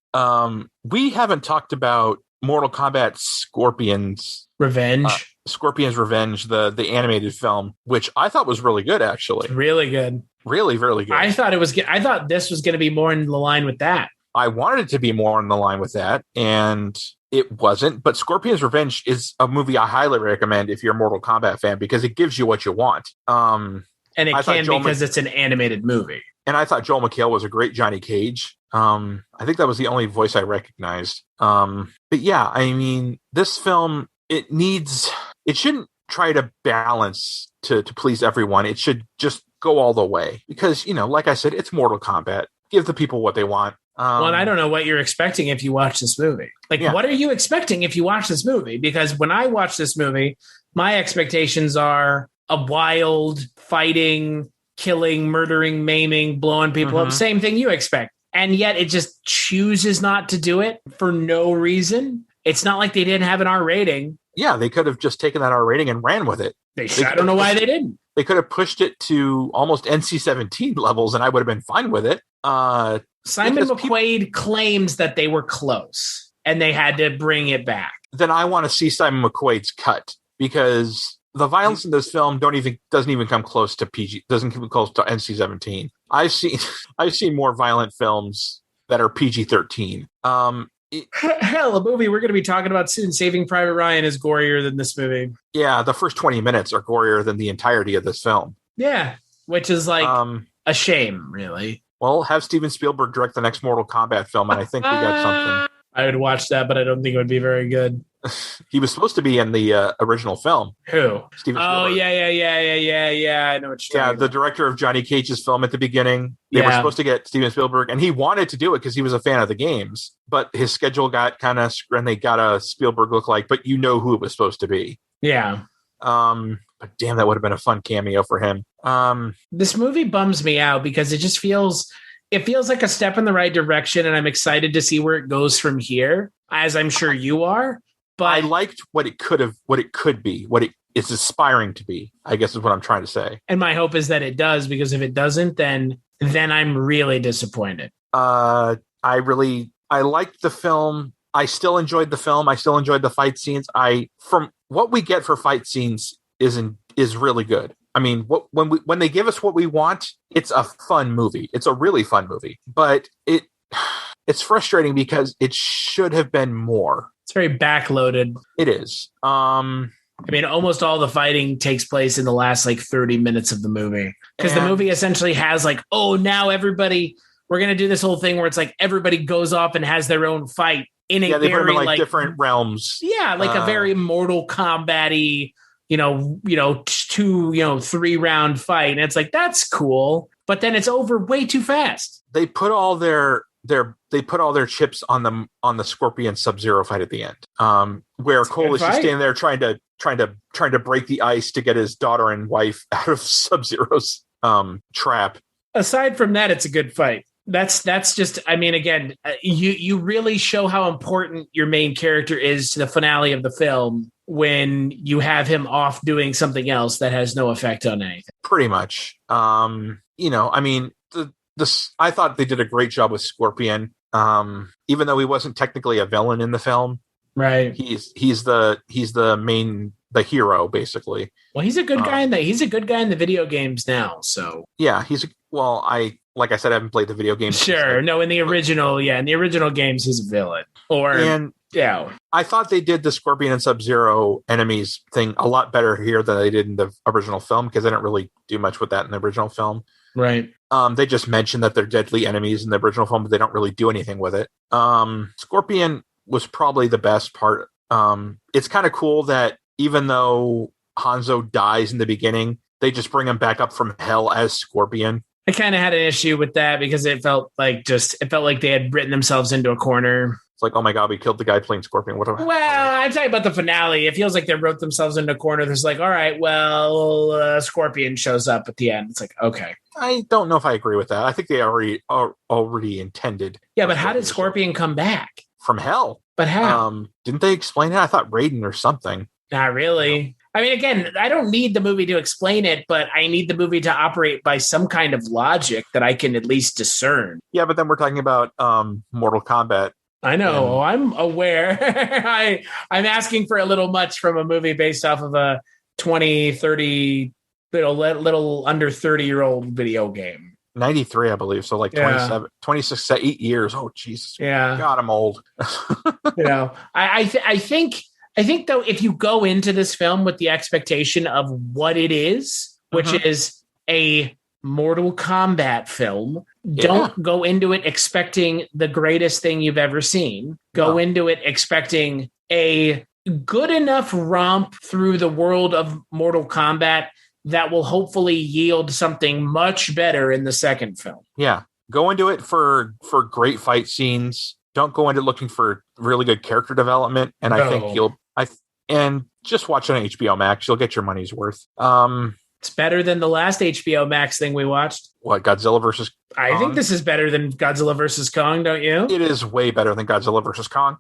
we haven't talked about Mortal Kombat Scorpion's Revenge. Scorpion's Revenge, the animated film, which I thought was really good, actually. Really good. Really, really good. I thought this was going to be more in the line with that. I wanted it to be more in the line with that, and it wasn't. But Scorpion's Revenge is a movie I highly recommend if you're a Mortal Kombat fan, because it gives you what you want. And it can because it's an animated movie. And I thought Joel McHale was a great Johnny Cage. I think that was the only voice I recognized. But yeah, I mean, this film, it shouldn't try to balance to please everyone. It should just go all the way because, like I said, it's Mortal Kombat. Give the people what they want. Well, I don't know what you're expecting if you watch this movie. What are you expecting if you watch this movie? Because when I watch this movie, my expectations are a wild, fighting, killing, murdering, maiming, blowing people up. Same thing you expect. And yet it just chooses not to do it for no reason. It's not like they didn't have an R rating. Yeah, they could have just taken that R rating and ran with it. I don't know why they didn't. They could have pushed it to almost NC-17 levels, and I would have been fine with it. Simon McQuaid claims that they were close, and they had to bring it back. Then I want to see Simon McQuaid's cut, because the violence in this film doesn't even come close to PG, doesn't come close to NC-17. I've seen more violent films that are PG-13. Hell, a movie we're going to be talking about soon, Saving Private Ryan, is gorier than this movie. Yeah, the first 20 minutes are gorier than the entirety of this film. Yeah, which is a shame, really. Well, have Steven Spielberg direct the next Mortal Kombat film, and I think we got something. I would watch that, but I don't think it would be very good. He was supposed to be in the original film. Who? Steven Spielberg. Oh, yeah. I know what you're talking about. The director of Johnny Cage's film at the beginning. They were supposed to get Steven Spielberg, and he wanted to do it because he was a fan of the games. But his schedule got kind of, and they got a Spielberg lookalike, but you know who it was supposed to be. Yeah. But damn, that would have been a fun cameo for him. This movie bums me out because it just feels like a step in the right direction, and I'm excited to see where it goes from here, as I'm sure you are. But I liked what it could be, what it is aspiring to be, I guess is what I'm trying to say. And my hope is that it does, because if it doesn't, then I'm really disappointed. I liked the film. I still enjoyed the film. I still enjoyed the fight scenes. From what we get for fight scenes is really good. I mean, when they give us what we want, it's a fun movie. It's a really fun movie, but it's frustrating because it should have been more. It's very backloaded. It is. I mean, almost all the fighting takes place in the last 30 minutes of the movie, because the movie essentially has now everybody, we're going to do this whole thing where it's everybody goes off and has their own fight in a they very put them in different realms. Yeah. A very Mortal Kombat-y, 2, 3-round fight. And it's that's cool, but then it's over way too fast. They put all their chips on the Scorpion Sub-Zero fight at the end, where Cole is just standing there trying to break the ice to get his daughter and wife out of Sub-Zero's trap. Aside from that, it's a good fight. That's just, I mean, again, you really show how important your main character is to the finale of the film when you have him off doing something else that has no effect on anything. Pretty much. I mean, I thought they did a great job with Scorpion, even though he wasn't technically a villain in the film. Right. He's the hero, basically. Well, he's a good guy in the video games now. So yeah, like I said, I haven't played the video games. Sure. No, in the original games, he's a villain. I thought they did the Scorpion and Sub-Zero enemies thing a lot better here than they did in the original film, because they didn't really do much with that in the original film. Right. They just mentioned that they're deadly enemies in the original film, but they don't really do anything with it. Scorpion was probably the best part. It's kind of cool that even though Hanzo dies in the beginning, they just bring him back up from hell as Scorpion. I kind of had an issue with that because it felt like they had written themselves into a corner. It's oh my God, we killed the guy playing Scorpion. I'm talking about the finale. It feels like they wrote themselves into a corner. There's all right, well, Scorpion shows up at the end. It's okay. I don't know if I agree with that. I think they already intended. Yeah, but how did Scorpion come back? From hell. But how? Didn't they explain it? I thought Raiden or something. Not really. I mean, again, I don't need the movie to explain it, but I need the movie to operate by some kind of logic that I can at least discern. Yeah, but then we're talking about Mortal Kombat. I know. I'm aware. I'm asking for a little much from a movie based off of a 20, 30, little under 30-year-old video game. 93, I believe. So 27, 26, 8 years. Oh, Jesus. Yeah. God, I'm old. I think, though, if you go into this film with the expectation of what it is, which is a Mortal Kombat film. Yeah. Don't go into it expecting the greatest thing you've ever seen. Go into it expecting a good enough romp through the world of Mortal Kombat that will hopefully yield something much better in the second film. Yeah. Go into it for great fight scenes. Don't go into looking for really good character development. And I think and just watch it on HBO Max. You'll get your money's worth. It's better than the last HBO Max thing we watched. What, Godzilla versus Kong? I think this is better than Godzilla versus Kong, don't you? It is way better than Godzilla versus Kong.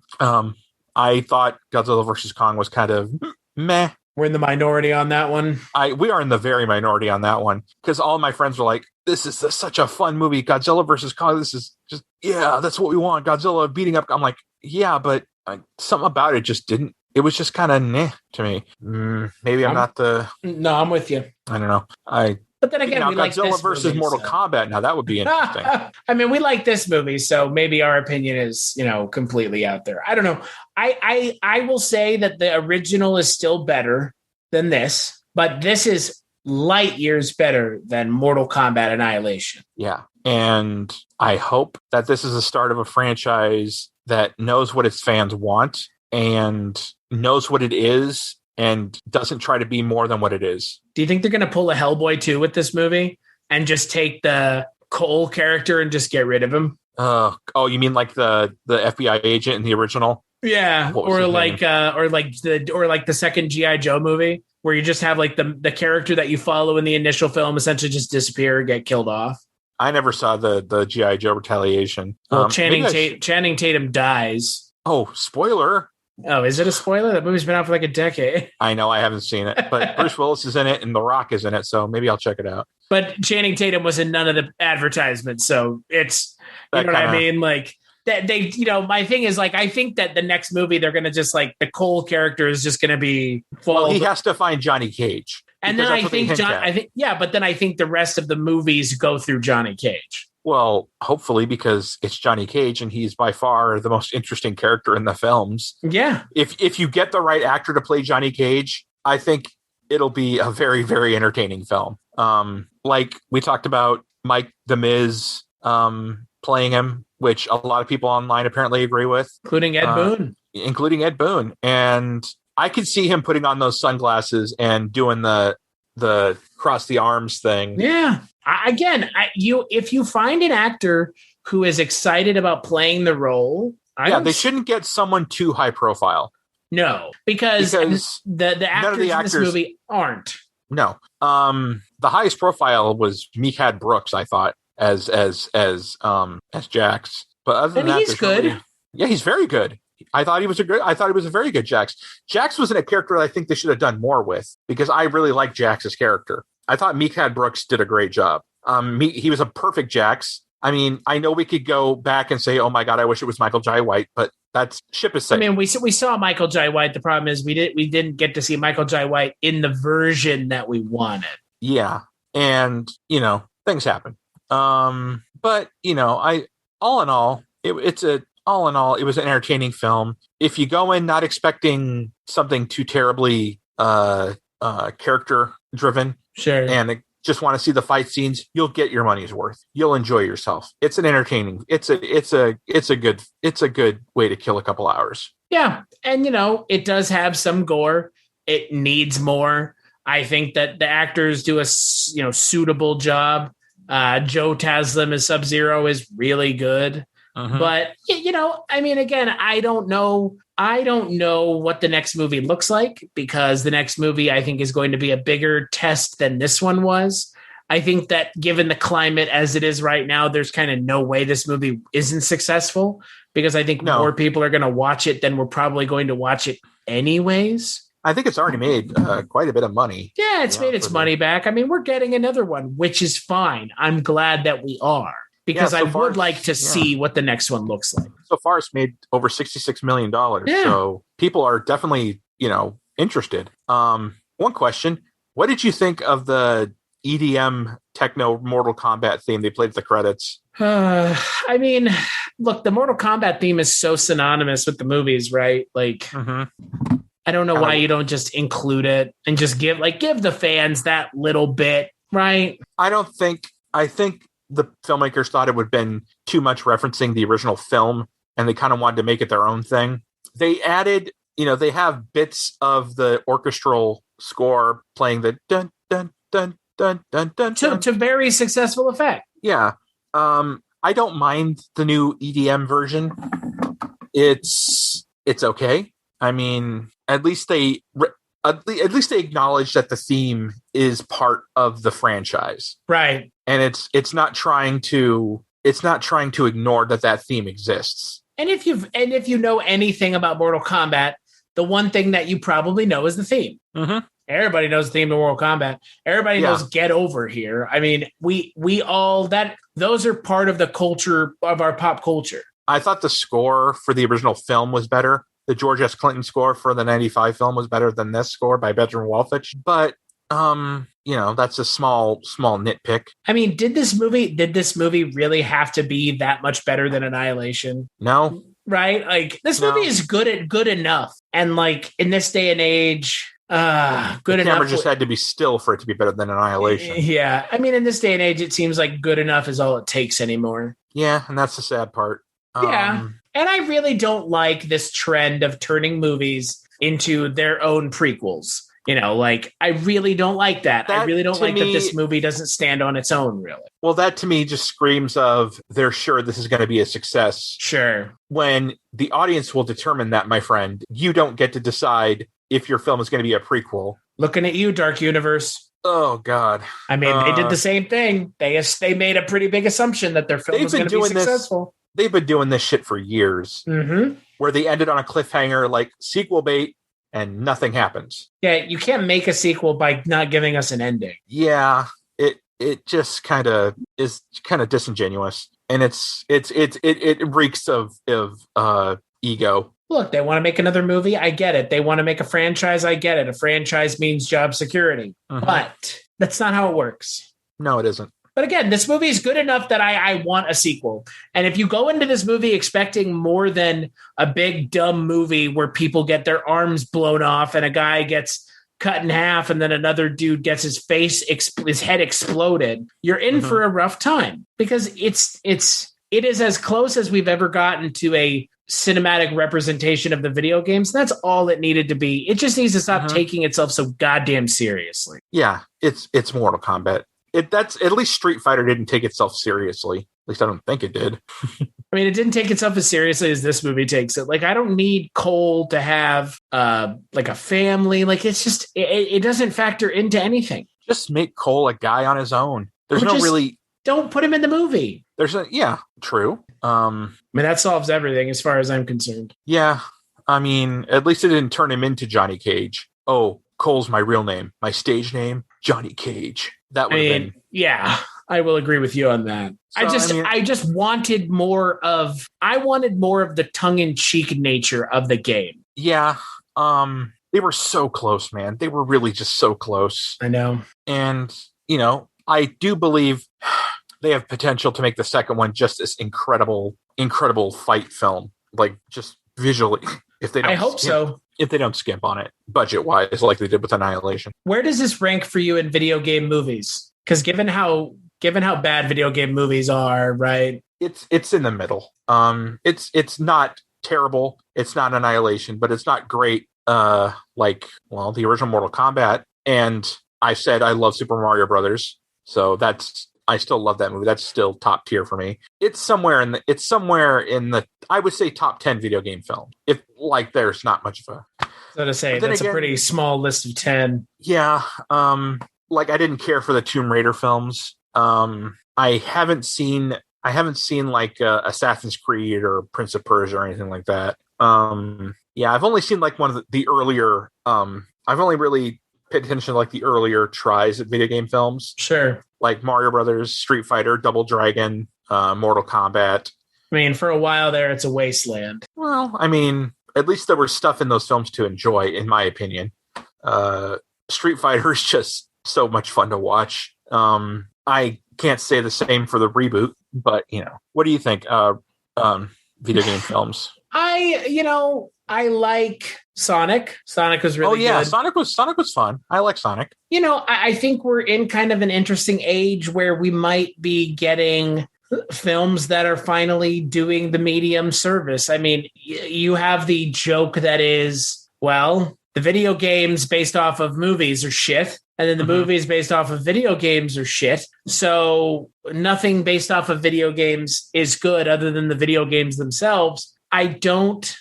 I thought Godzilla versus Kong was kind of meh. We're in the minority on that one. We are in the very minority on that one because all my friends were like, this is such a fun movie. Godzilla versus Kong. This is just, yeah, that's what we want. Godzilla beating up. I'm like, yeah, but something about it just didn't. It was just kind of meh to me. Maybe I'm not the. No, I'm with you. I don't know. But then again, we like Godzilla this versus movie, Mortal so. Kombat. Now that would be interesting. I mean, we like this movie, so maybe our opinion is, completely out there. I don't know. I will say that the original is still better than this, but this is light years better than Mortal Kombat Annihilation. Yeah, and I hope that this is the start of a franchise that knows what its fans want and knows what it is and doesn't try to be more than what it is. Do you think they're going to pull a Hellboy 2 with this movie and just take the Cole character and just get rid of him? Oh, you mean like the FBI agent in the original? Yeah, or like the second G.I. Joe movie where you just have like the character that you follow in the initial film essentially just disappear or get killed off. I never saw the G.I. Joe Retaliation. Well, Channing Tatum dies. Oh, spoiler. Oh, is it a spoiler? That movie's been out for like a decade. I know, I haven't seen it, but Bruce Willis is in it and The Rock is in it, so maybe I'll check it out. But Channing Tatum was in none of the advertisements, so it's, you know what I mean? Like, that they, my thing is, like, I think that the next movie, they're going to just, like, the Cole character is just going to be full. Well, he has to find Johnny Cage. And then I think but then I think the rest of the movies go through Johnny Cage. Well, hopefully, because it's Johnny Cage and he's by far the most interesting character in the films. Yeah. If you get the right actor to play Johnny Cage, I think it'll be a very, very entertaining film. Like we talked about Mike the Miz playing him, which a lot of people online apparently agree with. Including Ed Boon. And I could see him putting on those sunglasses and doing the cross the arms thing. Yeah. If you find an actor who is excited about playing the role, they shouldn't get someone too high profile. No, because the actors in this movie aren't. No. The highest profile was Mechad Brooks, I thought, as Jax. But other than that, he's good. He's very good. I thought he was a very good Jax. Jax wasn't a character that I think they should have done more with because I really like Jax's character. I thought Mechad Brooks did a great job. He was a perfect Jax. I mean, I know we could go back and say, "Oh my God, I wish it was Michael Jai White," but that's ship is safe. I mean, we saw Michael Jai White. The problem is we didn't get to see Michael Jai White in the version that we wanted. Yeah, and things happen. But all in all, it was an entertaining film. If you go in not expecting something too terribly character driven, sure, and just want to see the fight scenes, you'll get your money's worth. You'll enjoy yourself. It's an entertaining. It's a good way to kill a couple hours. Yeah, and it does have some gore. It needs more. I think that the actors do a suitable job. Joe Taslim as Sub-Zero is really good. Uh-huh. But I mean, again, I don't know what the next movie looks like because the next movie I think is going to be a bigger test than this one was. I think that given the climate as it is right now, there's kind of no way this movie isn't successful because I think more people are going to watch it than we're probably going to watch it anyways. I think it's already made quite a bit of money. Yeah, it's made its money back. I mean, we're getting another one, which is fine. I'm glad that we are. Because I would like to see what the next one looks like. So far, it's made over $66 million. Yeah. So people are definitely, interested. One question. What did you think of the EDM techno Mortal Kombat theme they played at the credits? I mean, look, the Mortal Kombat theme is so synonymous with the movies, right? Like, I don't know why you don't just include it and just give the fans that little bit. Right. I don't think I think the filmmakers thought it would have been too much referencing the original film, and they kind of wanted to make it their own thing. They added, they have bits of the orchestral score playing the dun dun dun dun dun dun to very successful effect. Yeah. I don't mind the new EDM version. It's okay. I mean, at least they acknowledge that the theme is part of the franchise, right? And it's not trying to ignore that theme exists. And if you know anything about Mortal Kombat, the one thing that you probably know is the theme. Mm-hmm. Everybody knows the theme to Mortal Kombat. Everybody knows "Get Over Here." I mean, we all those are part of the culture of our pop culture. I thought the score for the original film was better. The George S. Clinton score for the '95 film was better than this score by Benjamin Wallfisch. But that's a small nitpick. I mean, did this movie really have to be that much better than Annihilation? No. Right? Like, this movie is good enough. And like in this day and age, good enough. The camera just had to be still for it to be better than Annihilation. Yeah. I mean, in this day and age, it seems like good enough is all it takes anymore. Yeah, and that's the sad part. Yeah. And I really don't like this trend of turning movies into their own prequels. I really don't like that. I really don't like that this movie doesn't stand on its own, really. Well, that to me just screams of they're sure this is going to be a success. Sure. When the audience will determine that, my friend, you don't get to decide if your film is going to be a prequel. Looking at you, Dark Universe. Oh, God. I mean, they did the same thing. They made a pretty big assumption that their film was going to be successful. They've been doing this shit for years. Mm-hmm. Where they ended on a cliffhanger like sequel bait and nothing happens. Yeah, you can't make a sequel by not giving us an ending. Yeah, it just kind of is kind of disingenuous, and it reeks of ego. Look, they want to make another movie. I get it. They want to make a franchise. I get it. A franchise means job security, but that's not how it works. No, it isn't. But again, this movie is good enough that I want a sequel. And if you go into this movie expecting more than a big, dumb movie where people get their arms blown off and a guy gets cut in half and then another dude gets his head exploded, you're in for a rough time. Because it is as close as we've ever gotten to a cinematic representation of the video games. That's all it needed to be. It just needs to stop taking itself so goddamn seriously. Yeah, it's Mortal Kombat. That's at least Street Fighter didn't take itself seriously. At least I don't think it did. I mean, it didn't take itself as seriously as this movie takes it. Like, I don't need Cole to have like a family. Like, it's just it doesn't factor into anything. Just make Cole a guy on his own. There's don't put him in the movie. True. I mean, that solves everything as far as I'm concerned. Yeah, I mean, at least it didn't turn him into Johnny Cage. Oh, Cole's my real name. My stage name, Johnny Cage. That would have been. Yeah, I will agree with you on that. So, I just wanted more of. I wanted more of the tongue-in-cheek nature of the game. Yeah. They were so close, man. They were really just so close. I know. And, I do believe they have potential to make the second one just this incredible fight film. Like, just visually. I hope so. If they don't skimp on it, budget-wise, like they did with Annihilation. Where does this rank for you in video game movies? Because given how bad video game movies are, right? It's in the middle. It's not terrible. It's not Annihilation, but it's not great. The original Mortal Kombat. And I said I love Super Mario Brothers, so I still love that movie. That's still top tier for me. It's somewhere in the I would say top 10 video game film. If there's not much of a. So to say that's a pretty small list of 10. Yeah. I didn't care for the Tomb Raider films. I haven't seen Assassin's Creed or Prince of Persia or anything like that. I've only seen one of the earlier. I've only really paid attention to the earlier tries at video game films. Sure. Like Mario Brothers, Street Fighter, Double Dragon, Mortal Kombat. I mean, for a while there, it's a wasteland. Well, I mean, at least there was stuff in those films to enjoy, in my opinion. Street Fighter is just so much fun to watch. I can't say the same for the reboot, but what do you think? Video game films. I like Sonic. Sonic was really good. Sonic was fun. I like Sonic. I think we're in kind of an interesting age where we might be getting films that are finally doing the medium service. I mean, you have the joke that is, well, the video games based off of movies are shit, and then the movies based off of video games are shit. So nothing based off of video games is good other than the video games themselves. I don't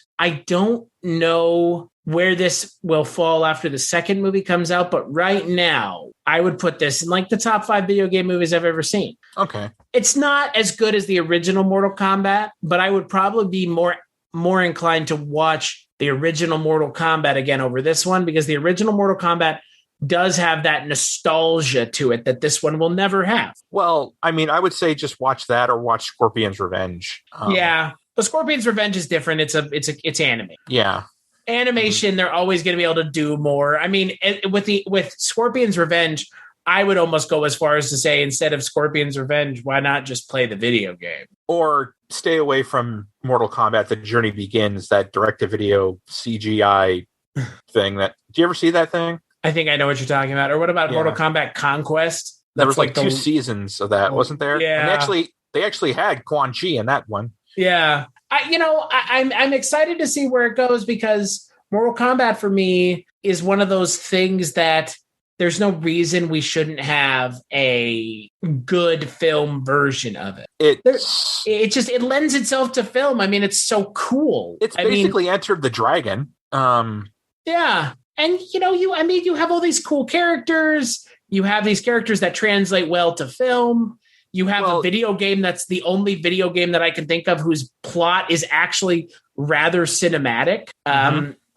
know where this will fall after the second movie comes out, but right now I would put this in like the top 5 video game movies I've ever seen. Okay. It's not as good as the original Mortal Kombat, but I would probably be more inclined to watch the original Mortal Kombat again over this one, because the original Mortal Kombat does have that nostalgia to it that this one will never have. Well, I mean, I would say just watch that or watch Scorpion's Revenge. Yeah. But Scorpion's Revenge is different. It's anime. Yeah. Animation, they're always going to be able to do more. I mean, with Scorpion's Revenge, I would almost go as far as to say, instead of Scorpion's Revenge, why not just play the video game? Or stay away from Mortal Kombat: The Journey Begins, that direct-to-video CGI thing. Do you ever see that thing? I think I know what you're talking about. Or what about Mortal Kombat Conquest? There was like 2 seasons of that, wasn't there? Yeah. And they actually had Quan Chi in that one. Yeah. I'm excited to see where it goes, because Mortal Kombat for me is one of those things that there's no reason we shouldn't have a good film version of it. It lends itself to film. I mean, it's so cool. It's basically Enter the Dragon. Yeah. And you have all these cool characters. You have these characters that translate well to film. You have a video game that's the only video game that I can think of whose plot is actually rather cinematic.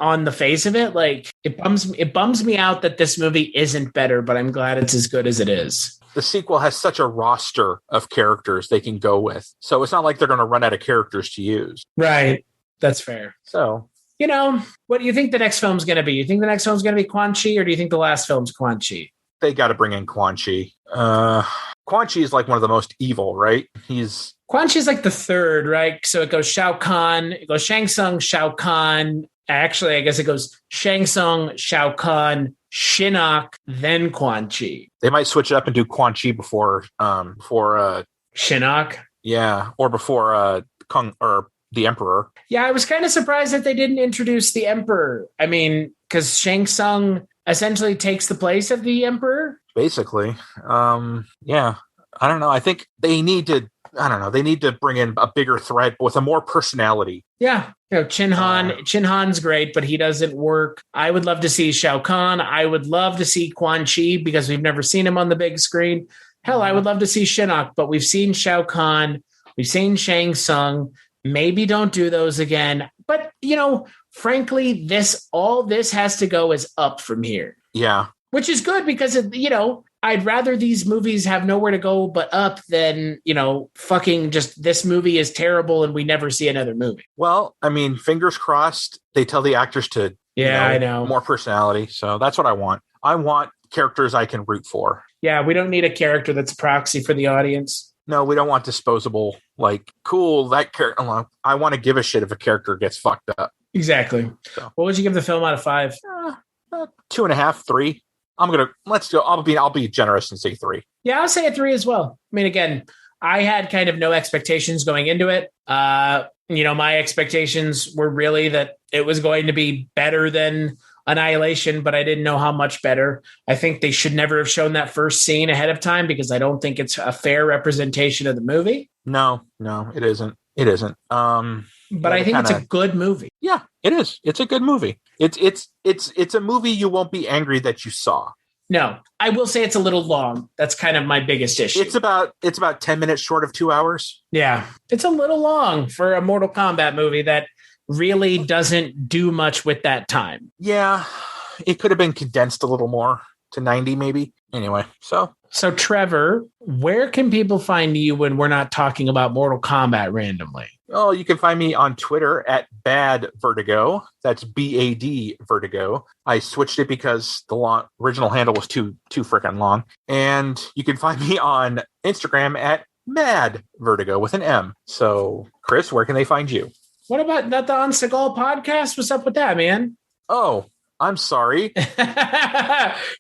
On the face of it, like it bums me out that this movie isn't better, but I'm glad it's as good as it is. The sequel has such a roster of characters they can go with, so it's not like they're going to run out of characters to use. Right. That's fair. So, what do you think the next film's going to be? You think the next film's going to be Quan Chi, or do you think the last film's Quan Chi? They got to bring in Quan Chi. Quan Chi is like one of the most evil, right? Quan Chi is like the third, right? So it goes Shao Kahn, it goes Shang Tsung, Shao Kahn. Actually, I guess it goes Shang Tsung, Shao Kahn, Shinnok, then Quan Chi. They might switch it up and do Quan Chi before Shinnok. Yeah, or before Kung or the Emperor. Yeah, I was kind of surprised that they didn't introduce the Emperor. I mean, because Shang Tsung essentially takes the place of the Emperor. Basically, yeah. I don't know. I think they need to. I don't know. They need to bring in a bigger threat with a more personality. Yeah. Chin Han's great, but he doesn't work. I would love to see Shao Kahn. I would love to see Quan Chi, because we've never seen him on the big screen. Hell, I would love to see Shinnok, but we've seen Shao Kahn. We've seen Shang Tsung. Maybe don't do those again. But, frankly, all this has to go as up from here. Yeah. Which is good, because, I'd rather these movies have nowhere to go but up than, fucking just this movie is terrible and we never see another movie. Well, I mean, fingers crossed they tell the actors to, I know, more personality. So that's what I want. I want characters I can root for. Yeah, we don't need a character that's a proxy for the audience. No, we don't want disposable, like, cool, that character. I want to give a shit if a character gets fucked up. Exactly. So. What would you give the film out of 5? 2.5, 3. I'll be generous and say 3. Yeah, I'll say a 3 as well. I mean, again, I had kind of no expectations going into it. My expectations were really that it was going to be better than Annihilation, but I didn't know how much better. I think they should never have shown that first scene ahead of time, because I don't think it's a fair representation of the movie. No, it isn't. It isn't. But I think it's a good movie. Yeah, it is. It's a good movie. It's a movie you won't be angry that you saw. No, I will say it's a little long. That's kind of my biggest issue. It's about 10 minutes short of 2 hours. Yeah, it's a little long for a Mortal Kombat movie that really doesn't do much with that time. Yeah, it could have been condensed a little more to 90 maybe. Anyway, so Trevor, where can people find you when we're not talking about Mortal Kombat randomly? Oh, you can find me on Twitter at Bad Vertigo. That's BAD Vertigo. I switched it because the original handle was too freaking long. And you can find me on Instagram at Mad Vertigo with an M. So, Chris, where can they find you? What about not the On Seagal podcast? What's up with that, man? Oh, I'm sorry.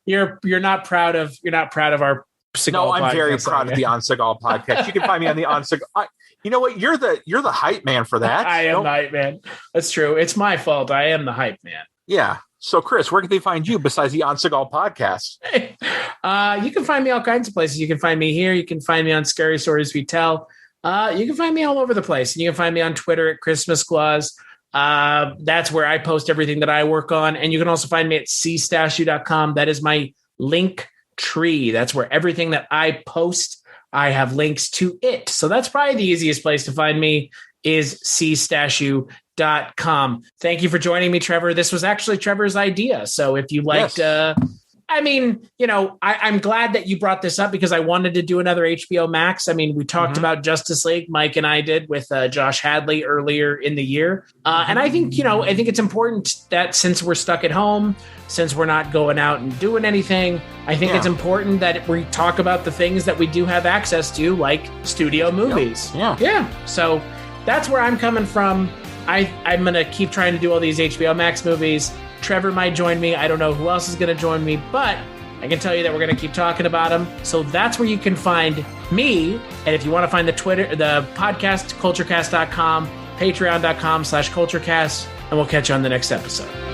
You're not proud of our Seagal. No, I'm podcast, very proud of the On Seagal podcast. You can find me on the On Seagal. You know what? You're the hype man for that. I am the hype man. That's true. It's my fault. I am the hype man. Yeah. So, Chris, where can they find you besides the On Seagal podcast? You can find me all kinds of places. You can find me here. You can find me on Scary Stories We Tell. You can find me all over the place. And you can find me on Twitter at Christmas Claus. That's where I post everything that I work on. And you can also find me at cstashu.com. That is my link tree. That's where everything that I post, I have links to it. So that's probably the easiest place to find me is cstashu.com. Thank you for joining me, Trevor. This was actually Trevor's idea. So if you liked, I'm glad that you brought this up because I wanted to do another HBO Max. I mean, we talked about Justice League, Mike and I did with Josh Hadley earlier in the year. And I think it's important that since we're stuck at home, since we're not going out and doing anything, I think it's important that we talk about the things that we do have access to, like studio movies. Yeah. So that's where I'm coming from. I'm going to keep trying to do all these HBO Max movies. Trevor might join me. I don't know who else is going to join me, but I can tell you that we're going to keep talking about them. So that's where you can find me. And if you want to find the podcast, culturecast.com, patreon.com/culturecast, and we'll catch you on the next episode.